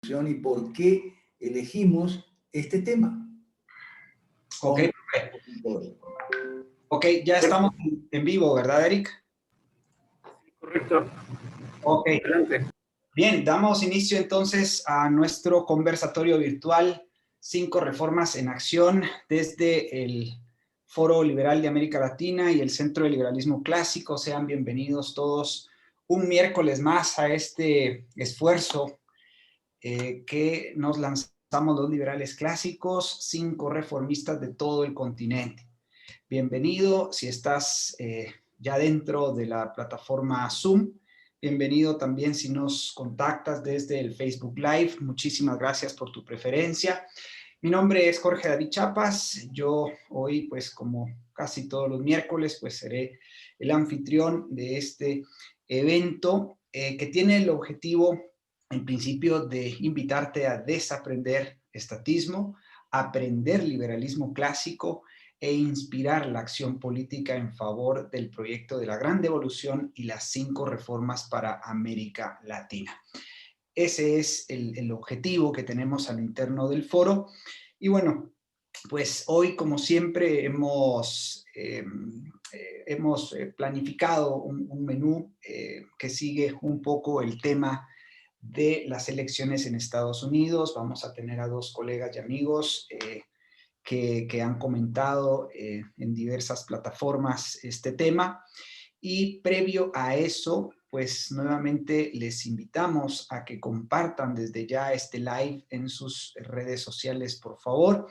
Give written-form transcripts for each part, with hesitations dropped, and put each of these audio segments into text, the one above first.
y por qué elegimos este tema. Ok, ya estamos en vivo, ¿verdad, Eric? Correcto. Ok. Adelante. Bien, damos inicio entonces a nuestro conversatorio virtual 5 reformas en acción desde el Foro Liberal de América Latina y el Centro de Liberalismo Clásico. Sean bienvenidos todos un miércoles más a este esfuerzo que nos lanzamos los liberales clásicos, 5 reformistas de todo el continente. Bienvenido si estás ya dentro de la plataforma Zoom. Bienvenido también si nos contactas desde el Facebook Live. Muchísimas gracias por tu preferencia. Mi nombre es Jorge David Chapas. Yo hoy, pues como casi todos los miércoles, pues seré el anfitrión de este evento que tiene el objetivo, en principio, de invitarte a desaprender estatismo, aprender liberalismo clásico e inspirar la acción política en favor del proyecto de la Gran Devolución y las 5 reformas para América Latina. Ese es el objetivo que tenemos al interno del foro. Y bueno, pues hoy, como siempre, hemos planificado un menú que sigue un poco el tema de las elecciones en Estados Unidos. Vamos a tener a 2 colegas y amigos que han comentado en diversas plataformas este tema. Y previo a eso, pues nuevamente les invitamos a que compartan desde ya este live en sus redes sociales, por favor.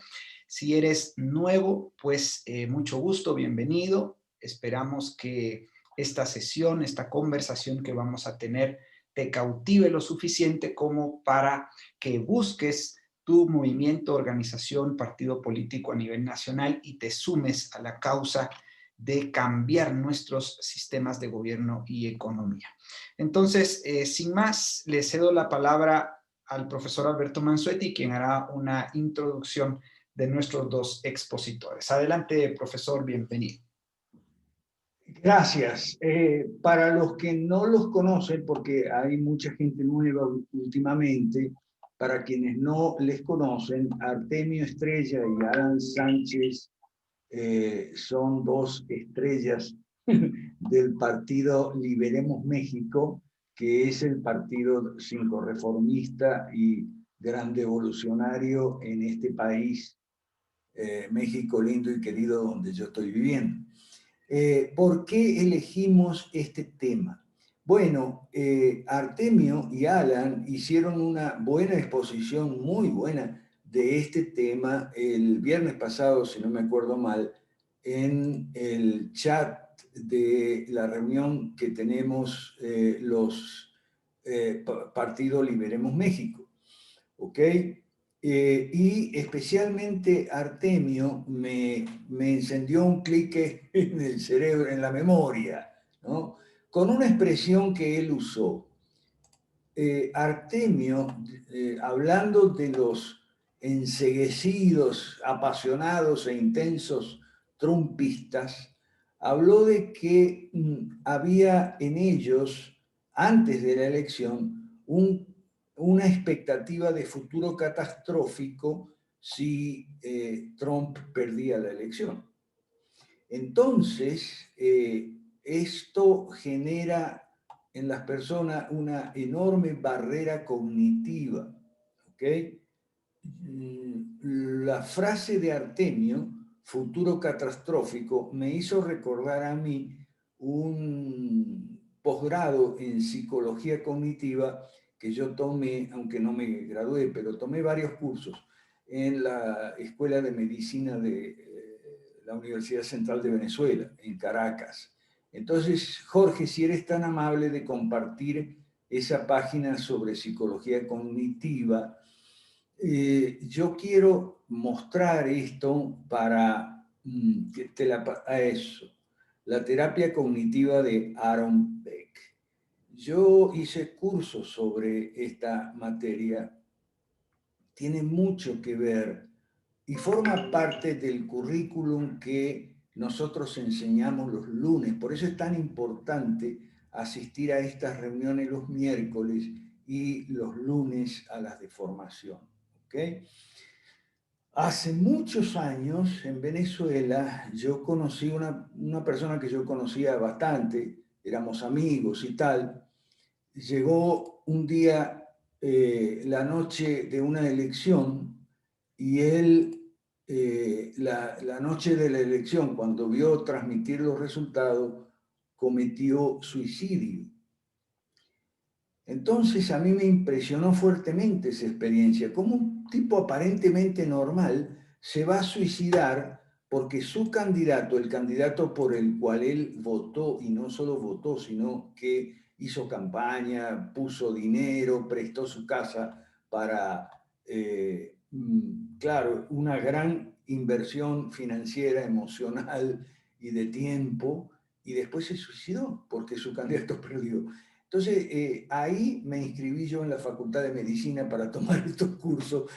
Si eres nuevo, pues mucho gusto, bienvenido. Esperamos que esta sesión, esta conversación que vamos a tener, te cautive lo suficiente como para que busques tu movimiento, organización, partido político a nivel nacional y te sumes a la causa de cambiar nuestros sistemas de gobierno y economía. Entonces, sin más, le cedo la palabra al profesor Alberto Mansuetti, quien hará una introducción de nuestros 2 expositores. Adelante, profesor, bienvenido. Gracias. Para los que no los conocen, porque hay mucha gente nueva últimamente, para quienes no les conocen, Artemio Estrella y Alan Sánchez son 2 estrellas del partido Liberemos México, que es el partido 5 reformista y gran devolucionario en este país, México lindo y querido, donde yo estoy viviendo. ¿Por qué elegimos este tema? Bueno, Artemio y Alan hicieron una buena exposición, muy buena, de este tema el viernes pasado, si no me acuerdo mal, en el chat de la reunión que tenemos los Partido Liberemos México. ¿Ok? Y especialmente Artemio me encendió un clic en el cerebro, en la memoria, ¿no? Con una expresión que él usó. Artemio, hablando de los enceguecidos, apasionados e intensos trumpistas, habló de que había en ellos, antes de la elección, una expectativa de futuro catastrófico si Trump perdía la elección. Entonces, esto genera en las personas una enorme barrera cognitiva. ¿Ok? La frase de Artemio, futuro catastrófico, me hizo recordar a mí un posgrado en psicología cognitiva que yo tomé, aunque no me gradué, pero tomé varios cursos en la Escuela de Medicina de la Universidad Central de Venezuela, en Caracas. Entonces, Jorge, si eres tan amable de compartir esa página sobre psicología cognitiva, yo quiero mostrar esto para a eso, la terapia cognitiva de Aaron Beck. Yo hice cursos sobre esta materia, tiene mucho que ver y forma parte del currículum que nosotros enseñamos los lunes. Por eso es tan importante asistir a estas reuniones los miércoles y los lunes a las de formación. ¿Okay? Hace muchos años en Venezuela yo conocí una persona que yo conocía bastante, éramos amigos y tal. Llegó un día, la noche de una elección, y él, la noche de la elección, cuando vio transmitir los resultados, cometió suicidio. Entonces a mí me impresionó fuertemente esa experiencia, como un tipo aparentemente normal se va a suicidar porque su candidato, el candidato por el cual él votó, y no solo votó, sino que hizo campaña, puso dinero, prestó su casa para, claro, una gran inversión financiera, emocional y de tiempo, y después se suicidó porque su candidato perdió. Entonces, ahí me inscribí yo en la Facultad de Medicina para tomar estos cursos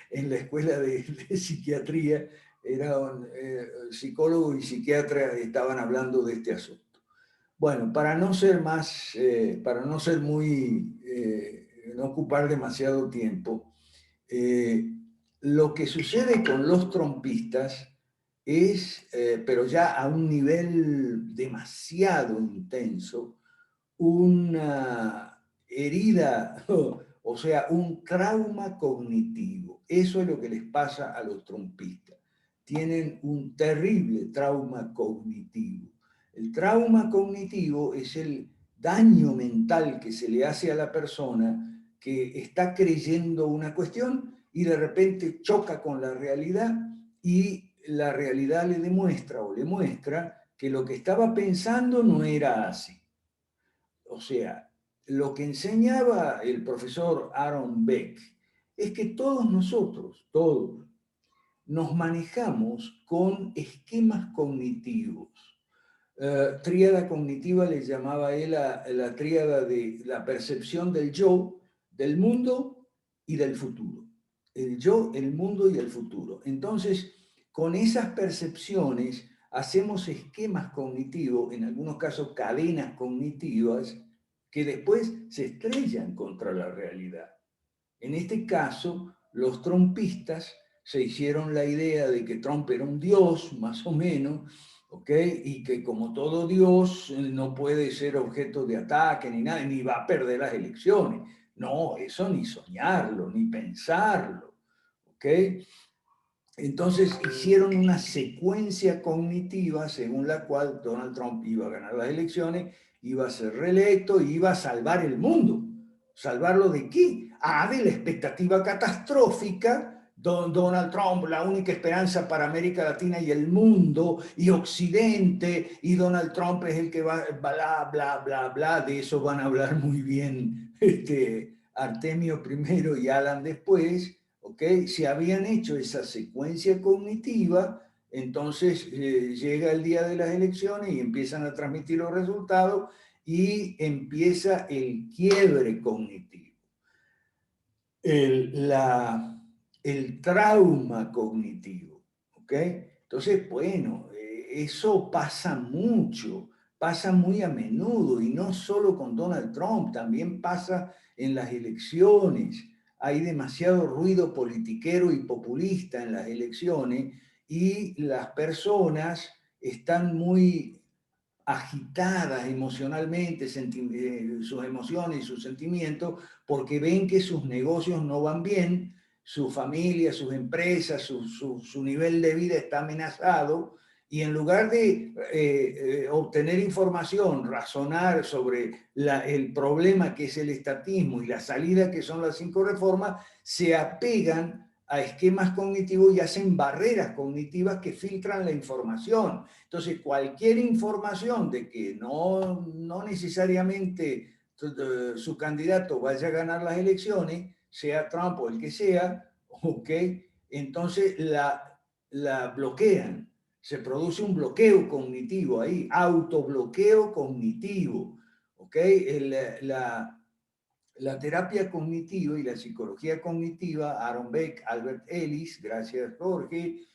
en la Escuela de Psiquiatría. Era un psicólogo y psiquiatra, estaban hablando de este asunto. Bueno, para no ser para no ser muy, no ocupar demasiado tiempo, lo que sucede con los trompistas es, pero ya a un nivel demasiado intenso, una herida, o sea, un trauma cognitivo. Eso es lo que les pasa a los trompistas. Tienen un terrible trauma cognitivo. El trauma cognitivo es el daño mental que se le hace a la persona que está creyendo una cuestión y de repente choca con la realidad, y la realidad le demuestra o le muestra que lo que estaba pensando no era así. O sea, lo que enseñaba el profesor Aaron Beck es que todos nosotros, todos, nos manejamos con esquemas cognitivos. Tríada cognitiva le llamaba él a la tríada de la percepción del yo, del mundo y del futuro. El yo, el mundo y el futuro. Entonces, con esas percepciones hacemos esquemas cognitivos, en algunos casos cadenas cognitivas, que después se estrellan contra la realidad. En este caso, los trumpistas se hicieron la idea de que Trump era un dios, más o menos, ¿ok? Y que como todo dios no puede ser objeto de ataque ni nada, ni va a perder las elecciones. No, eso ni soñarlo, ni pensarlo, ¿ok? Entonces hicieron una secuencia cognitiva según la cual Donald Trump iba a ganar las elecciones, iba a ser reelecto y iba a salvar el mundo. ¿Salvarlo de qué? De la expectativa catastrófica. Donald Trump, la única esperanza para América Latina y el mundo y Occidente, y Donald Trump es el que va, bla, bla, bla, bla. De eso van a hablar muy bien Artemio primero y Alan después. ¿Okay? Si habían hecho esa secuencia cognitiva, entonces llega el día de las elecciones y empiezan a transmitir los resultados y empieza el quiebre cognitivo, el trauma cognitivo. ¿Okay? Entonces, bueno, eso pasa mucho, pasa muy a menudo, y no solo con Donald Trump, también pasa en las elecciones. Hay demasiado ruido politiquero y populista en las elecciones, y las personas están muy agitadas emocionalmente, sus emociones y sus sentimientos, porque ven que sus negocios no van bien, su familia, sus empresas, su nivel de vida está amenazado, y en lugar de obtener información, razonar sobre el problema que es el estatismo y la salida que son las 5 reformas, se apegan a esquemas cognitivos y hacen barreras cognitivas que filtran la información. Entonces, cualquier información de que no necesariamente su candidato vaya a ganar las elecciones, sea Trump o el que sea, ¿ok? Entonces la bloquean. Se produce un bloqueo cognitivo ahí, autobloqueo cognitivo, ¿ok? La terapia cognitiva y la psicología cognitiva, Aaron Beck, Albert Ellis, gracias Jorge,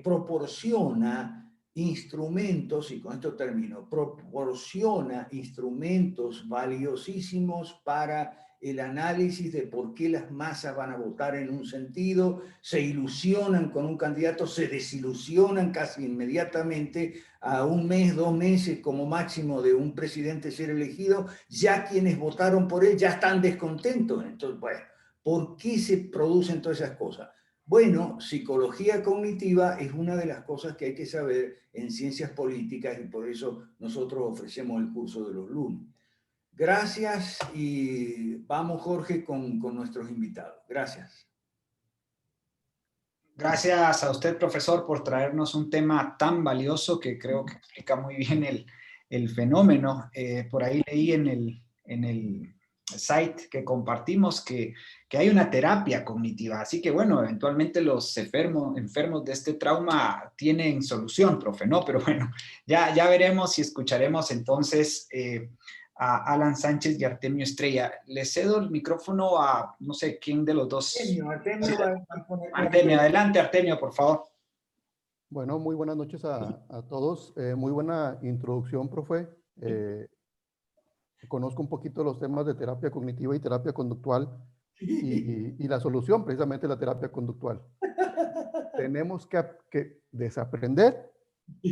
proporciona instrumentos, y con esto termino, proporciona instrumentos valiosísimos para el análisis de por qué las masas van a votar en un sentido, se ilusionan con un candidato, se desilusionan casi inmediatamente a un mes, 2 meses como máximo de un presidente ser elegido, ya quienes votaron por él ya están descontentos. Entonces, bueno, ¿por qué se producen todas esas cosas? Bueno, psicología cognitiva es una de las cosas que hay que saber en ciencias políticas y por eso nosotros ofrecemos el curso de los lunes. Gracias y vamos, Jorge, con nuestros invitados. Gracias. Gracias a usted, profesor, por traernos un tema tan valioso que creo que explica muy bien el fenómeno. Por ahí leí en el site que compartimos que hay una terapia cognitiva. Así que, bueno, eventualmente los enfermos de este trauma tienen solución, profe, ¿no? Pero bueno, ya veremos y escucharemos entonces a Alan Sánchez y Artemio Estrella. Le cedo el micrófono a, no sé, quién de los dos. Artemio va a poner... Artemio, adelante, Artemio, por favor. Bueno, muy buenas noches a todos. Muy buena introducción, profe. Conozco un poquito los temas de terapia cognitiva y terapia conductual y la solución precisamente es la terapia conductual. Tenemos que desaprender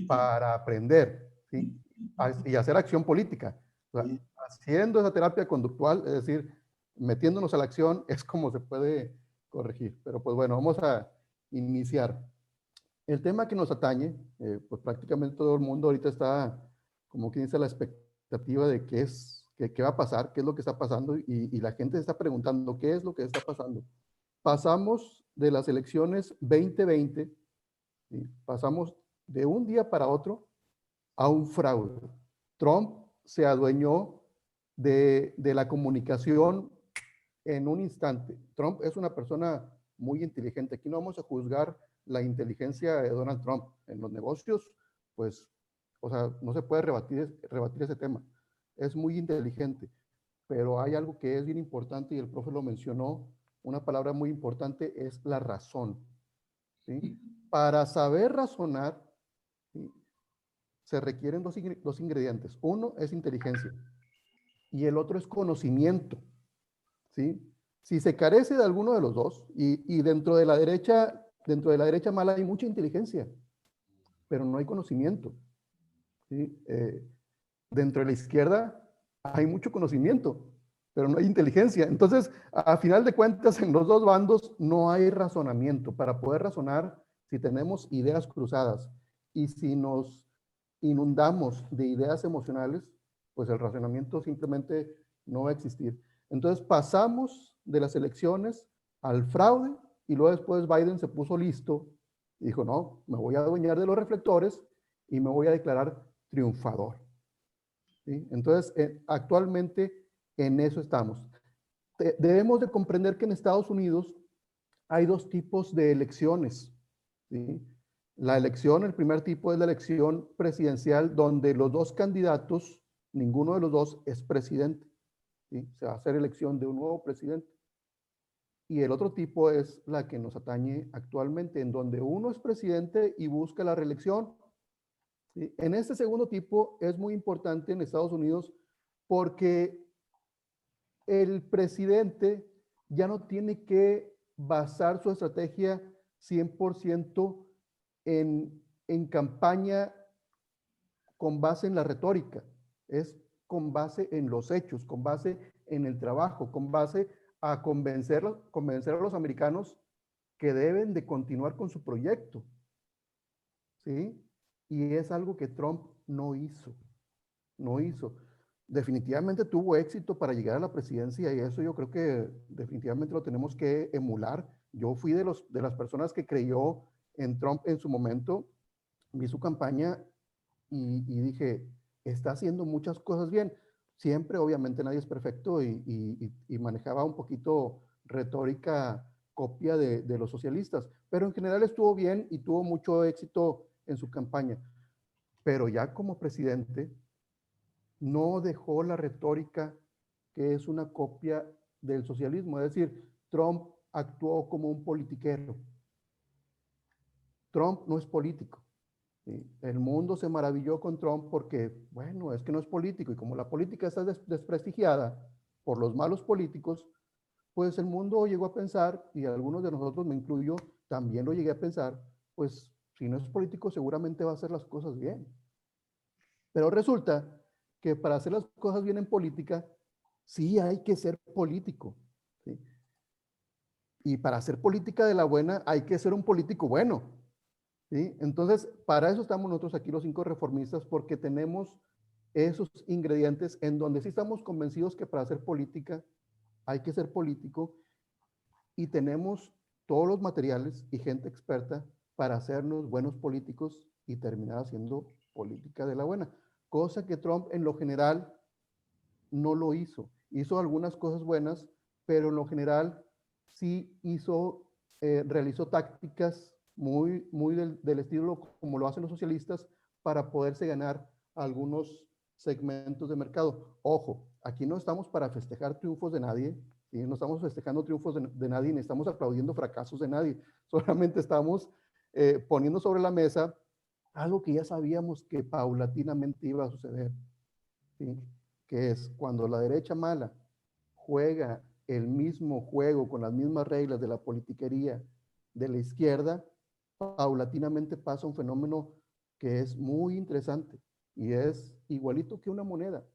para aprender, ¿sí? Y hacer acción política. O sea, haciendo esa terapia conductual, es decir, metiéndonos a la acción, es como se puede corregir. Pero pues bueno, vamos a iniciar. El tema que nos atañe, pues prácticamente todo el mundo ahorita está, como quien dice, a la expectativa de qué va a pasar, qué es lo que está pasando, y la gente se está preguntando qué es lo que está pasando. Pasamos de las elecciones 2020, ¿sí? Pasamos de un día para otro a un fraude. Trump se adueñó de la comunicación en un instante. Trump es una persona muy inteligente. Aquí no vamos a juzgar la inteligencia de Donald Trump. En los negocios, pues, o sea, no se puede rebatir ese tema. Es muy inteligente, pero hay algo que es bien importante y el profe lo mencionó. Una palabra muy importante es la razón, ¿sí? Para saber razonar, ¿sí?, se requieren dos ingredientes. Uno es inteligencia y el otro es conocimiento, ¿sí? Si se carece de alguno de los dos, y dentro de la derecha mala hay mucha inteligencia, pero no hay conocimiento, ¿sí? Dentro de la izquierda hay mucho conocimiento, pero no hay inteligencia. Entonces, a final de cuentas, en los dos bandos no hay razonamiento. Para poder razonar, si tenemos ideas cruzadas y si nos inundamos de ideas emocionales, pues el razonamiento simplemente no va a existir. Entonces pasamos de las elecciones al fraude y luego después Biden se puso listo y dijo, no, me voy a adueñar de los reflectores y me voy a declarar triunfador, ¿sí? Entonces, actualmente en eso estamos. Debemos de comprender que en Estados Unidos hay dos tipos de elecciones, ¿sí? La elección, el primer tipo es la elección presidencial, donde los dos candidatos, ninguno de los dos es presidente, ¿sí? Se va a hacer elección de un nuevo presidente. Y el otro tipo es la que nos atañe actualmente, en donde uno es presidente y busca la reelección, ¿sí? En este segundo tipo es muy importante en Estados Unidos porque el presidente ya no tiene que basar su estrategia 100% en campaña con base en la retórica, es con base en los hechos, con base en el trabajo, con base a convencer a los americanos que deben de continuar con su proyecto, ¿sí? Y es algo que Trump no hizo. Definitivamente tuvo éxito para llegar a la presidencia y eso yo creo que definitivamente lo tenemos que emular. Yo fui de las personas que creyó en Trump en su momento, vi su campaña y dije, está haciendo muchas cosas bien. Siempre, obviamente, nadie es perfecto y manejaba un poquito retórica copia de los socialistas, pero en general estuvo bien y tuvo mucho éxito en su campaña. Pero ya como presidente, no dejó la retórica que es una copia del socialismo. Es decir, Trump actuó como un politiquero. Trump no es político. ¿sí? El mundo se maravilló con Trump porque, bueno, es que no es político, y como la política está desprestigiada por los malos políticos, pues el mundo llegó a pensar, y algunos de nosotros, me incluyo, también lo llegué a pensar, pues si no es político seguramente va a hacer las cosas bien. Pero resulta que para hacer las cosas bien en política, sí hay que ser político, ¿sí? Y para hacer política de la buena hay que ser un político bueno, ¿sí? Entonces, para eso estamos nosotros aquí los 5 reformistas, porque tenemos esos ingredientes en donde sí estamos convencidos que para hacer política hay que ser político, y tenemos todos los materiales y gente experta para hacernos buenos políticos y terminar haciendo política de la buena, cosa que Trump en lo general no lo hizo. Hizo algunas cosas buenas, pero en lo general sí realizó tácticas muy del estilo como lo hacen los socialistas para poderse ganar algunos segmentos de mercado. Ojo, aquí no estamos para festejar triunfos de nadie, ¿sí? No estamos festejando triunfos de nadie, ni estamos aplaudiendo fracasos de nadie. Solamente estamos poniendo sobre la mesa algo que ya sabíamos que paulatinamente iba a suceder, ¿sí? Que es cuando la derecha mala juega el mismo juego con las mismas reglas de la politiquería de la izquierda, paulatinamente pasa un fenómeno que es muy interesante y es igualito que una moneda.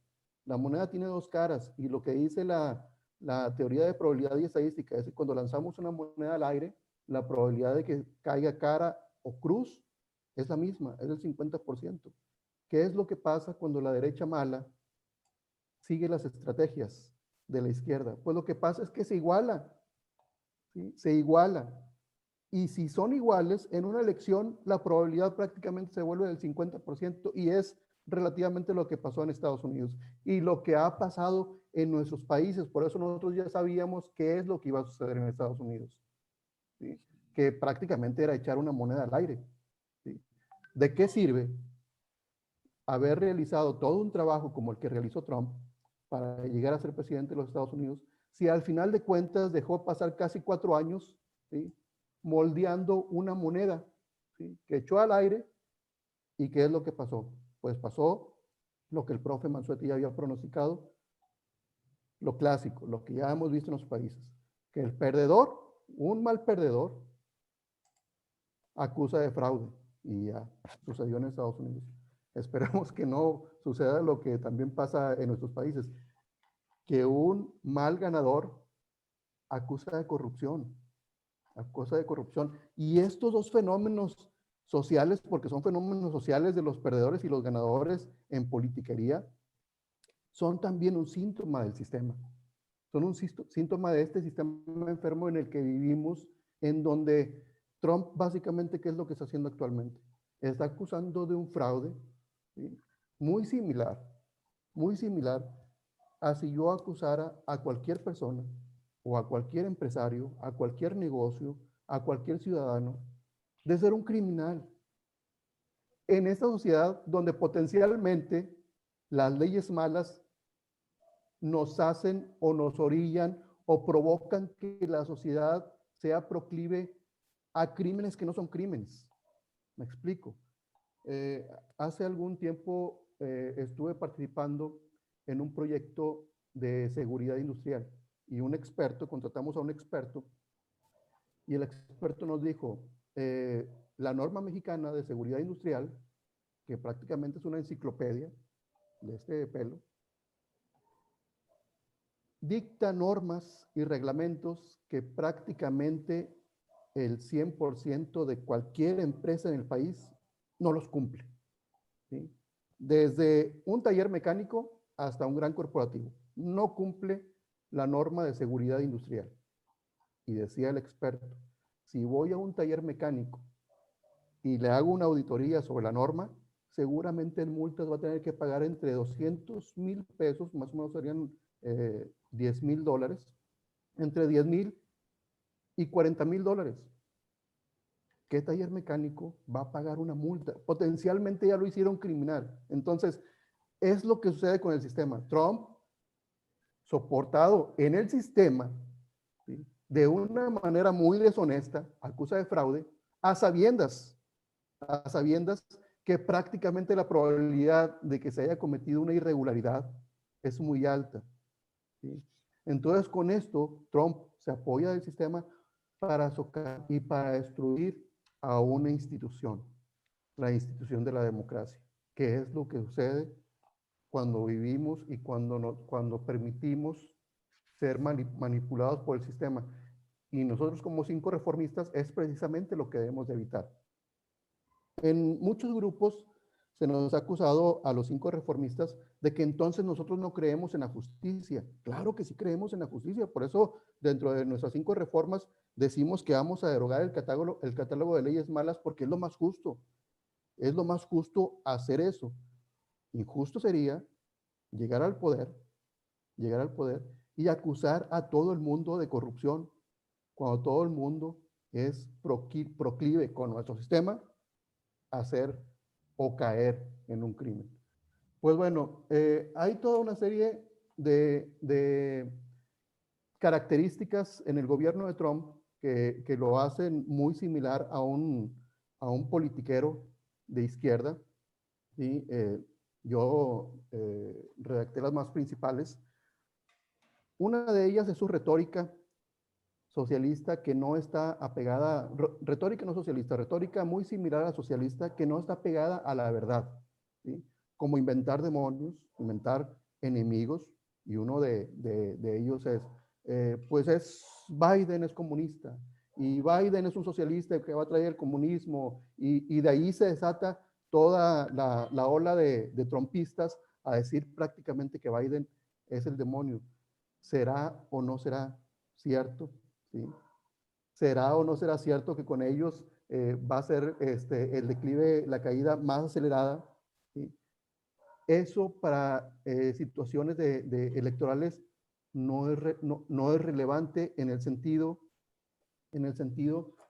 La moneda tiene 2 caras, y lo que dice la teoría de probabilidad y estadística es que cuando lanzamos una moneda al aire, la probabilidad de que caiga cara o cruz es la misma, es del 50%. ¿Qué es lo que pasa cuando la derecha mala sigue las estrategias de la izquierda? Pues lo que pasa es que se iguala, ¿sí? Se iguala. Y si son iguales, en una elección la probabilidad prácticamente se vuelve del 50%, y es relativamente lo que pasó en Estados Unidos y lo que ha pasado en nuestros países. Por eso nosotros ya sabíamos qué es lo que iba a suceder en Estados Unidos, ¿sí? Que prácticamente era echar una moneda al aire, ¿sí? ¿De qué sirve haber realizado todo un trabajo como el que realizó Trump para llegar a ser presidente de los Estados Unidos, si al final de cuentas dejó pasar casi 4 años, ¿sí? Moldeando una moneda, ¿sí? Que echó al aire? ¿Y qué es lo que pasó? Pues pasó lo que el profe Mansuetti ya había pronosticado, lo clásico, lo que ya hemos visto en los países, que el perdedor, un mal perdedor, acusa de fraude, y ya sucedió en Estados Unidos. Esperemos que no suceda lo que también pasa en nuestros países, que un mal ganador acusa de corrupción, y estos 2 fenómenos sociales, porque son fenómenos sociales de los perdedores y los ganadores en politiquería, son también un síntoma del sistema. Son un síntoma de este sistema enfermo en el que vivimos, en donde Trump básicamente, ¿qué es lo que está haciendo actualmente? Está acusando de un fraude, ¿sí? Muy similar a si yo acusara a cualquier persona o a cualquier empresario, a cualquier negocio, a cualquier ciudadano de ser un criminal. En esta sociedad donde potencialmente las leyes malas nos hacen o nos orillan o provocan que la sociedad sea proclive a crímenes que no son crímenes. Me explico. Hace algún tiempo estuve participando en un proyecto de seguridad industrial, y contratamos a un experto, y el experto nos dijo, la norma mexicana de seguridad industrial, que prácticamente es una enciclopedia de este pelo, dicta normas y reglamentos que prácticamente el 100% de cualquier empresa en el país no los cumple, ¿sí? Desde un taller mecánico hasta un gran corporativo, no cumple la norma de seguridad industrial. Y decía el experto, si voy a un taller mecánico y le hago una auditoría sobre la norma, seguramente en multas va a tener que pagar entre 200,000 pesos, más o menos serían $10,000, entre 10,000 y $40,000. ¿Qué taller mecánico va a pagar una multa? Potencialmente ya lo hicieron criminal. Entonces, es lo que sucede con el sistema. Trump, soportado en el sistema, ¿sí?, de una manera muy deshonesta, acusa de fraude, a sabiendas que prácticamente la probabilidad de que se haya cometido una irregularidad es muy alta, ¿sí? Entonces, con esto, Trump se apoya del sistema para socavar y para destruir a una institución, la institución de la democracia, que es lo que sucede cuando vivimos y cuando permitimos ser manipulados por el sistema. Y nosotros como 5 reformistas es precisamente lo que debemos de evitar. En muchos grupos se nos ha acusado a los 5 reformistas de que entonces nosotros no creemos en la justicia. Claro que sí creemos en la justicia, por eso dentro de nuestras 5 reformas decimos que vamos a derogar el catálogo de leyes malas porque es lo más justo. Es lo más justo hacer eso. Injusto sería llegar al poder y acusar a todo el mundo de corrupción, cuando todo el mundo es proclive con nuestro sistema a hacer o caer en un crimen. Pues bueno, hay toda una serie de características en el gobierno de Trump que lo hacen muy similar a un politiquero de izquierda, ¿sí? Yo redacté las más principales. Una de ellas es su retórica socialista que no está apegada, retórica no socialista, retórica muy similar a la socialista que no está apegada a la verdad, ¿sí? Como inventar demonios, inventar enemigos, y uno de ellos es, pues es Biden es comunista, y Biden es un socialista que va a traer el comunismo, y de ahí se desata toda la ola de trumpistas a decir prácticamente que Biden es el demonio. ¿Será o no será cierto? ¿Sí? ¿Será o no será cierto que con ellos va a ser el declive, la caída más acelerada? ¿Sí? Eso para situaciones electorales no es relevante en el sentido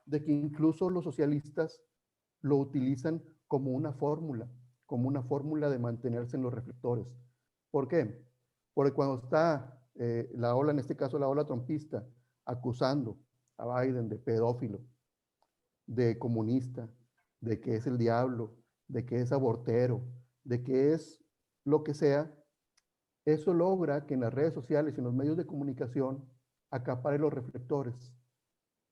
de que incluso los socialistas lo utilizan como una fórmula de mantenerse en los reflectores. ¿Por qué? Porque cuando está la ola, en este caso la ola trumpista, acusando a Biden de pedófilo, de comunista, de que es el diablo, de que es abortero, de que es lo que sea, eso logra que en las redes sociales y en los medios de comunicación acapare los reflectores.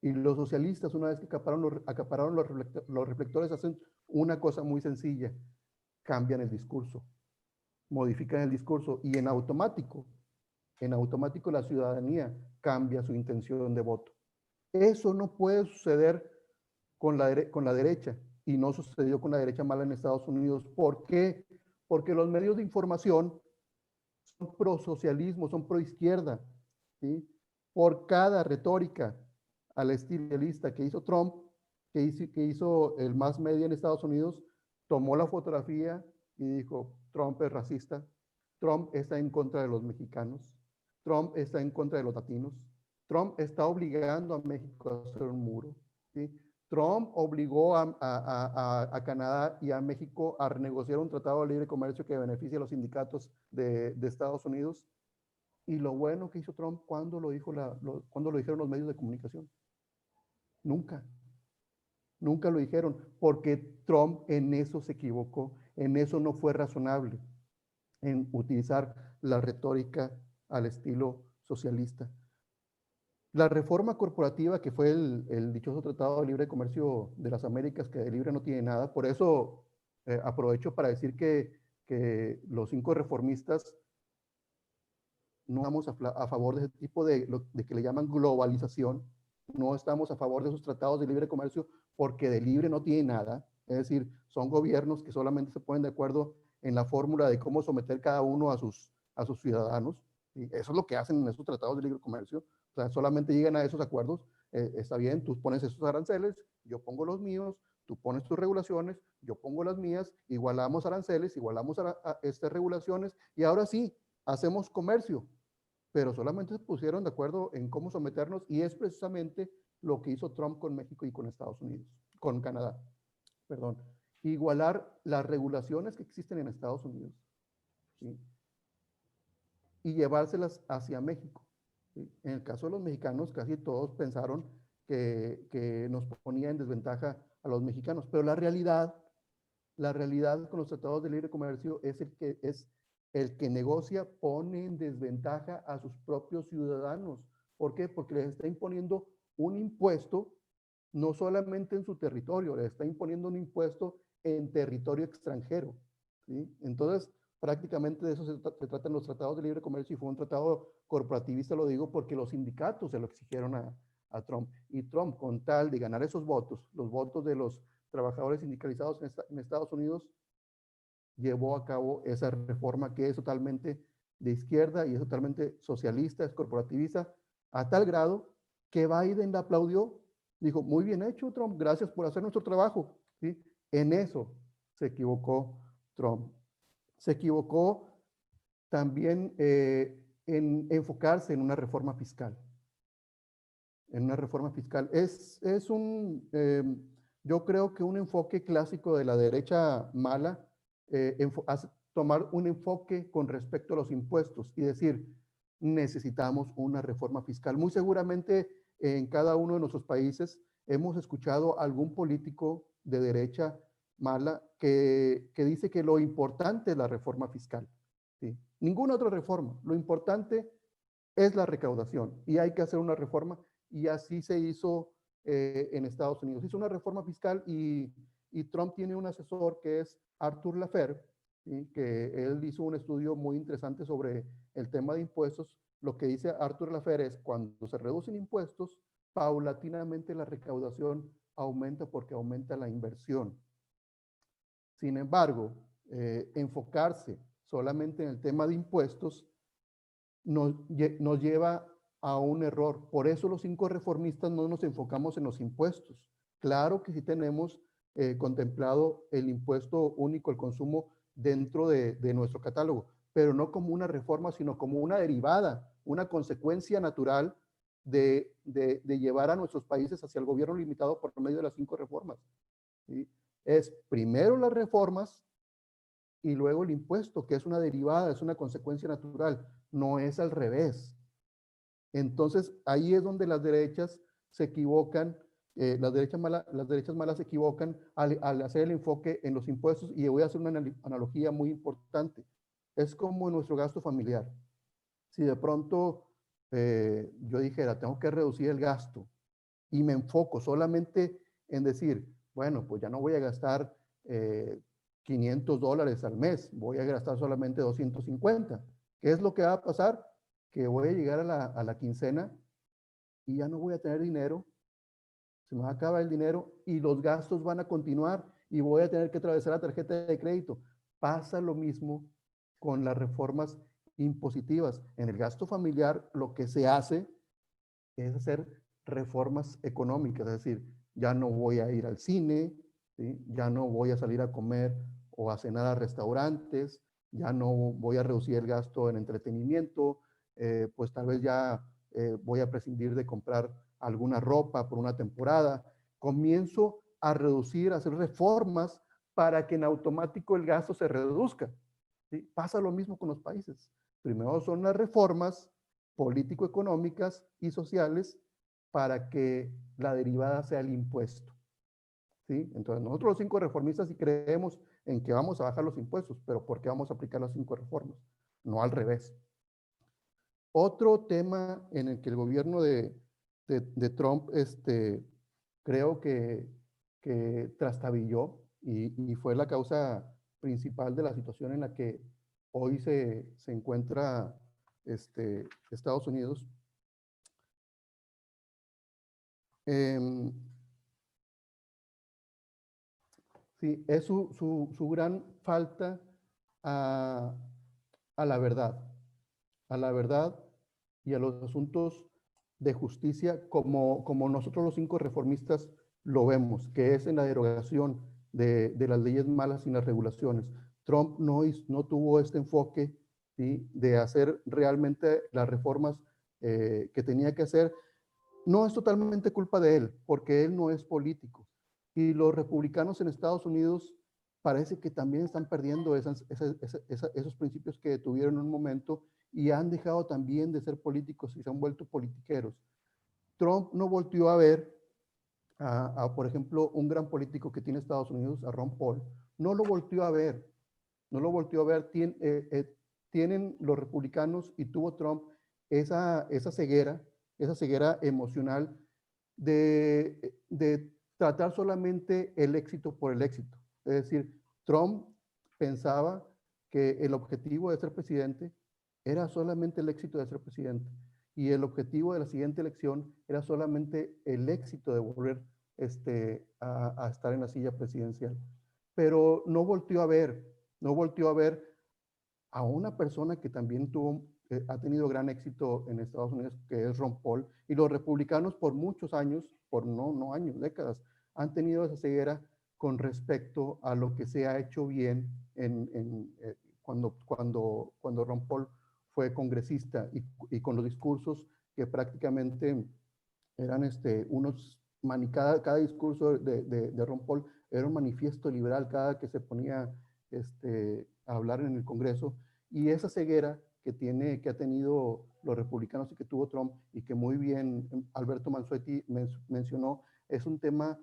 Y los socialistas, una vez que acapararon los reflectores, hacen una cosa muy sencilla: cambian el discurso, modifican el discurso, y en automático la ciudadanía cambia su intención de voto. Eso no puede suceder con la derecha, y no sucedió con la derecha mala en Estados Unidos. ¿Por qué? Porque los medios de información son pro-socialismo, son pro-izquierda, ¿sí? Por cada retórica al estilista que hizo Trump, que hizo el mass media en Estados Unidos, tomó la fotografía y dijo: Trump es racista, Trump está en contra de los mexicanos, Trump está en contra de los latinos, Trump está obligando a México a hacer un muro, ¿sí? Trump obligó a Canadá y a México a renegociar un tratado de libre comercio que beneficie a los sindicatos de Estados Unidos. Y lo bueno que hizo Trump, ¿cuándo lo dijeron los medios de comunicación? Nunca. Nunca lo dijeron, porque Trump en eso se equivocó, en eso no fue razonable, en utilizar la retórica al estilo socialista. La reforma corporativa, que fue el dichoso Tratado de Libre Comercio de las Américas, que de libre no tiene nada, por eso aprovecho para decir que los 5 reformistas no estamos a favor de ese tipo de que le llaman globalización, no estamos a favor de esos tratados de libre comercio porque de libre no tiene nada, es decir, son gobiernos que solamente se ponen de acuerdo en la fórmula de cómo someter cada uno a sus ciudadanos, y eso es lo que hacen en esos tratados de libre comercio. O sea, solamente llegan a esos acuerdos, está bien, tú pones esos aranceles, yo pongo los míos, tú pones tus regulaciones, yo pongo las mías, igualamos aranceles, igualamos estas regulaciones, y ahora sí, hacemos comercio, pero solamente se pusieron de acuerdo en cómo someternos, y es precisamente lo que hizo Trump con México y con Estados Unidos, con Canadá, perdón. Igualar las regulaciones que existen en Estados Unidos, ¿sí? Y llevárselas hacia México, ¿sí? En el caso de los mexicanos, casi todos pensaron que nos ponía en desventaja a los mexicanos, pero la realidad La realidad con los tratados de libre comercio es el que negocia, pone en desventaja a sus propios ciudadanos. ¿Por qué? Porque les está imponiendo un impuesto, no solamente en su territorio, les está imponiendo un impuesto en territorio extranjero, ¿sí? Entonces, prácticamente de eso se tratan los tratados de libre comercio, y fue un tratado corporativista, lo digo porque los sindicatos se lo exigieron a Trump. Y Trump, con tal de ganar esos votos, los votos de los trabajadores sindicalizados en Estados Unidos, llevó a cabo esa reforma que es totalmente de izquierda y es totalmente socialista, es corporativista, a tal grado que Biden la aplaudió. Dijo, muy bien hecho, Trump, gracias por hacer nuestro trabajo, ¿sí? En eso se equivocó Trump. Se equivocó también en enfocarse en una reforma fiscal. En una reforma fiscal. Yo creo que un enfoque clásico de la derecha mala, tomar un enfoque con respecto a los impuestos y decir, necesitamos una reforma fiscal. Muy seguramente en cada uno de nuestros países hemos escuchado a algún político de derecha mala que dice que lo importante es la reforma fiscal, ¿sí? Ninguna otra reforma. Lo importante es la recaudación y hay que hacer una reforma, y así se hizo en Estados Unidos. Hizo una reforma fiscal y Trump tiene un asesor que es Arthur Laffer, ¿sí? Que él hizo un estudio muy interesante sobre el tema de impuestos. Lo que dice Arthur Laffer es, cuando se reducen impuestos, paulatinamente la recaudación aumenta porque aumenta la inversión. Sin embargo, enfocarse solamente en el tema de impuestos nos lleva a un error. Por eso los 5 reformistas no nos enfocamos en los impuestos. Claro que sí tenemos contemplado el impuesto único al consumo dentro de nuestro catálogo, pero no como una reforma, sino como una derivada, una consecuencia natural de llevar a nuestros países hacia el gobierno limitado por medio de las 5 reformas, ¿sí? Es primero las reformas y luego el impuesto, que es una derivada, es una consecuencia natural, no es al revés. Entonces, ahí es donde las derechas se equivocan, las derechas malas se equivocan al hacer el enfoque en los impuestos, y voy a hacer una analogía muy importante. Es como en nuestro gasto familiar. Si de pronto yo dijera, tengo que reducir el gasto, y me enfoco solamente en decir, bueno, pues ya no voy a gastar $500 al mes, voy a gastar solamente 250. ¿Qué es lo que va a pasar? Que voy a llegar a la quincena y ya no voy a tener dinero, se me va a acabar el dinero y los gastos van a continuar y voy a tener que atravesar la tarjeta de crédito. Pasa lo mismo con las reformas impositivas. En el gasto familiar lo que se hace es hacer reformas económicas, es decir, ya no voy a ir al cine, ¿sí? Ya no voy a salir a comer o a cenar a restaurantes, ya no voy a reducir el gasto en entretenimiento, pues tal vez ya voy a prescindir de comprar alguna ropa por una temporada. Comienzo a reducir, a hacer reformas para que en automático el gasto se reduzca, ¿sí? Pasa lo mismo con los países. Primero son las reformas político-económicas y sociales para que la derivada sea el impuesto, ¿sí? Entonces, nosotros los 5 reformistas sí creemos en que vamos a bajar los impuestos, pero ¿por qué vamos a aplicar las 5 reformas? No al revés. Otro tema en el que el gobierno de Trump creo que trastabilló y fue la causa principal de la situación en la que hoy se encuentra Estados Unidos. Sí, es su gran falta a la verdad, y a los asuntos de justicia como nosotros los 5 reformistas lo vemos, que es en la derogación de las leyes malas y las regulaciones. Trump no tuvo este enfoque, ¿sí?, de hacer realmente las reformas que tenía que hacer. No es totalmente culpa de él, porque él no es político. Y los republicanos en Estados Unidos parece que también están perdiendo esos principios que tuvieron en un momento y han dejado también de ser políticos y se han vuelto politiqueros. Trump no volteó a ver por ejemplo, un gran político que tiene Estados Unidos, a Ron Paul. no lo volteó a ver, no lo volteó a ver. Tienen los republicanos y tuvo Trump esa ceguera emocional de tratar solamente el éxito por el éxito. Es decir, Trump pensaba que el objetivo de ser presidente era solamente el éxito de ser presidente, y el objetivo de la siguiente elección era solamente el éxito de volver a estar en la silla presidencial. Pero no volteó a ver a una persona que también ha tenido gran éxito en Estados Unidos, que es Ron Paul, y los republicanos por muchos años, no años, décadas, han tenido esa ceguera con respecto a lo que se ha hecho bien cuando Ron Paul fue congresista, y con los discursos que prácticamente eran cada discurso de Ron Paul era un manifiesto liberal cada que se ponía a hablar en el Congreso. Y esa ceguera que ha tenido los republicanos y que tuvo Trump, y que muy bien Alberto Mansuetti mencionó, es un tema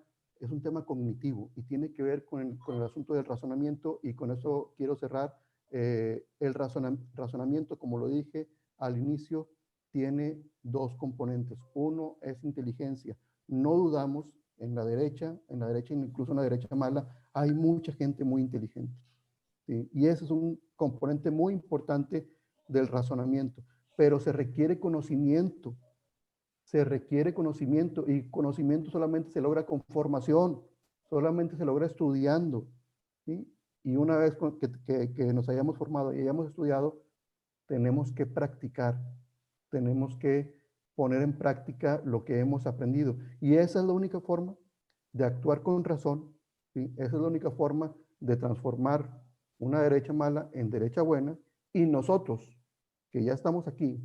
cognitivo, y tiene que ver con el asunto del razonamiento. Y con eso quiero cerrar. El razonamiento, como lo dije al inicio, tiene dos componentes. Uno es inteligencia. No dudamos, en la derecha, incluso en la derecha mala, hay mucha gente muy inteligente, ¿sí? Y ese es un componente muy importante del razonamiento. Pero se requiere conocimiento, y conocimiento solamente se logra con formación, solamente se logra estudiando, ¿sí? Y una vez que nos hayamos formado y hayamos estudiado, tenemos que practicar, tenemos que poner en práctica lo que hemos aprendido. Y esa es la única forma de actuar con razón, ¿sí? Esa es la única forma de transformar una derecha mala en derecha buena. Y nosotros, que ya estamos aquí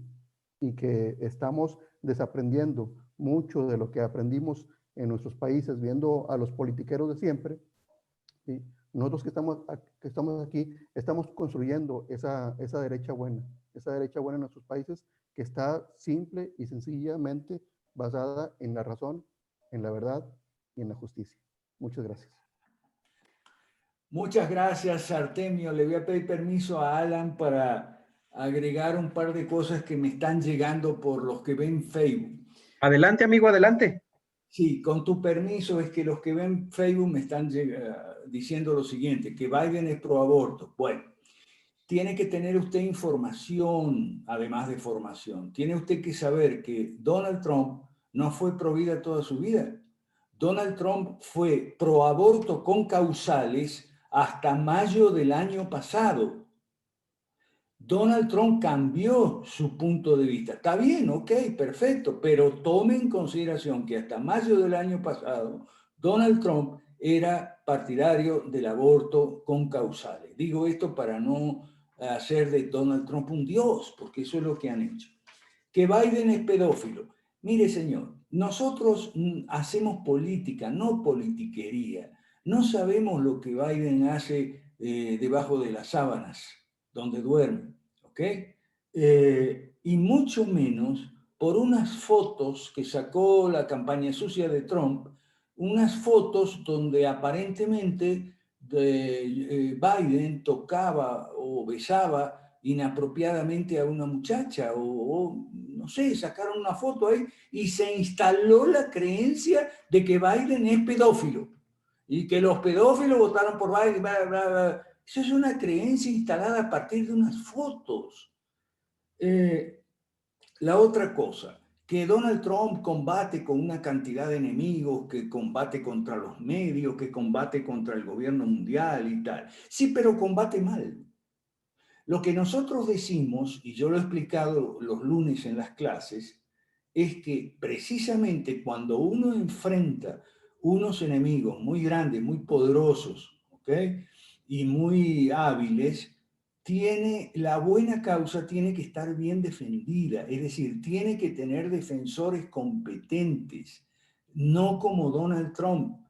y que estamos desaprendiendo mucho de lo que aprendimos en nuestros países, viendo a los politiqueros de siempre, ¿sí? Nosotros que estamos aquí, estamos construyendo esa derecha buena en nuestros países, que está simple y sencillamente basada en la razón, en la verdad y en la justicia. Muchas gracias. Muchas gracias, Artemio. Le voy a pedir permiso a Alan para agregar un par de cosas que me están llegando por los que ven Facebook. Adelante, amigo, adelante. Sí, con tu permiso, es que los que ven Facebook me están diciendo lo siguiente, que Biden es pro aborto. Bueno, tiene que tener usted información, además de formación. Tiene usted que saber que Donald Trump no fue pro vida toda su vida. Donald Trump fue pro aborto con causales hasta mayo del año pasado. Donald Trump cambió su punto de vista. Está bien, ok, perfecto, pero tome en consideración que hasta mayo del año pasado, Donald Trump era partidario del aborto con causales. Digo esto para no hacer de Donald Trump un dios, porque eso es lo que han hecho. Que Biden es pedófilo. Mire, señor, nosotros hacemos política, no politiquería. No sabemos lo que Biden hace debajo de las sábanas, donde duerme, ¿ok? Y mucho menos por unas fotos que sacó la campaña sucia de Trump, unas fotos donde aparentemente Biden tocaba o besaba inapropiadamente a una muchacha o no sé, sacaron una foto ahí y se instaló la creencia de que Biden es pedófilo y que los pedófilos votaron por Biden, bla, bla, bla. Eso es una creencia instalada a partir de unas fotos. La otra cosa, que Donald Trump combate con una cantidad de enemigos, que combate contra los medios, que combate contra el gobierno mundial y tal. Sí, pero combate mal. Lo que nosotros decimos, y yo lo he explicado los lunes en las clases, es que precisamente cuando uno enfrenta unos enemigos muy grandes, muy poderosos, ¿ok? Y muy hábiles, la buena causa tiene que estar bien defendida, es decir, tiene que tener defensores competentes, no como Donald Trump.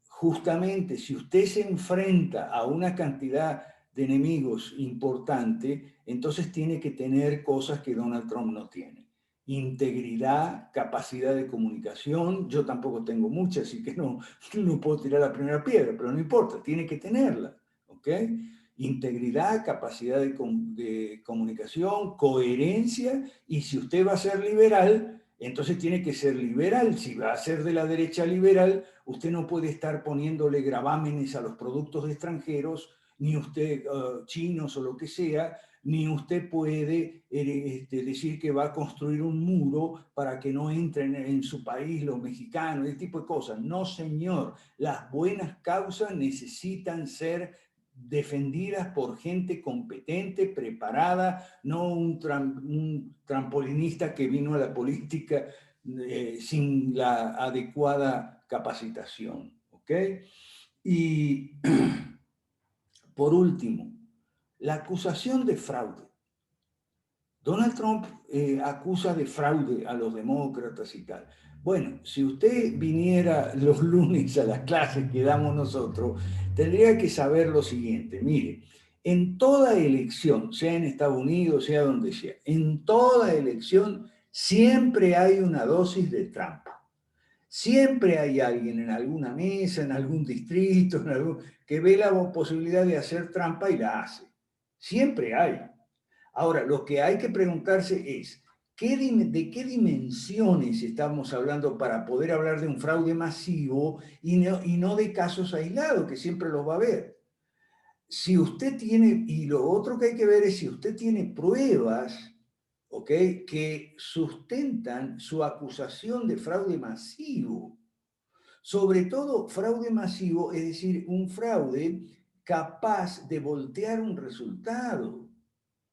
Justamente, si usted se enfrenta a una cantidad de enemigos importante, entonces tiene que tener cosas que Donald Trump no tiene. Integridad, capacidad de comunicación, yo tampoco tengo mucha, así que no puedo tirar la primera piedra, pero no importa, tiene que tenerla. ¿ok? Integridad, capacidad de comunicación, coherencia, y si usted va a ser liberal, entonces tiene que ser liberal. Si va a ser de la derecha liberal, usted no puede estar poniéndole gravámenes a los productos extranjeros, ni usted chinos o lo que sea, ni usted puede decir que va a construir un muro para que no entren en su país los mexicanos, ese tipo de cosas. No, señor. Las buenas causas necesitan ser defendidas por gente competente, preparada, no un trampolinista que vino a la política sin la adecuada capacitación. ¿Ok? Y por último, la acusación de fraude. Donald Trump acusa de fraude a los demócratas y tal. Bueno, si usted viniera los lunes a las clases que damos nosotros, tendría que saber lo siguiente. Mire, en toda elección, sea en Estados Unidos, sea donde sea, en toda elección siempre hay una dosis de trampa. Siempre hay alguien en alguna mesa, en algún distrito, que ve la posibilidad de hacer trampa y la hace. Siempre hay. Ahora, lo que hay que preguntarse es, ¿de qué dimensiones estamos hablando para poder hablar de un fraude masivo y no de casos aislados, que siempre los va a haber? Si usted tiene, y lo otro que hay que ver es si usted tiene pruebas, ¿ok?, que sustentan su acusación de fraude masivo. Sobre todo fraude masivo, es decir, un fraude capaz de voltear un resultado.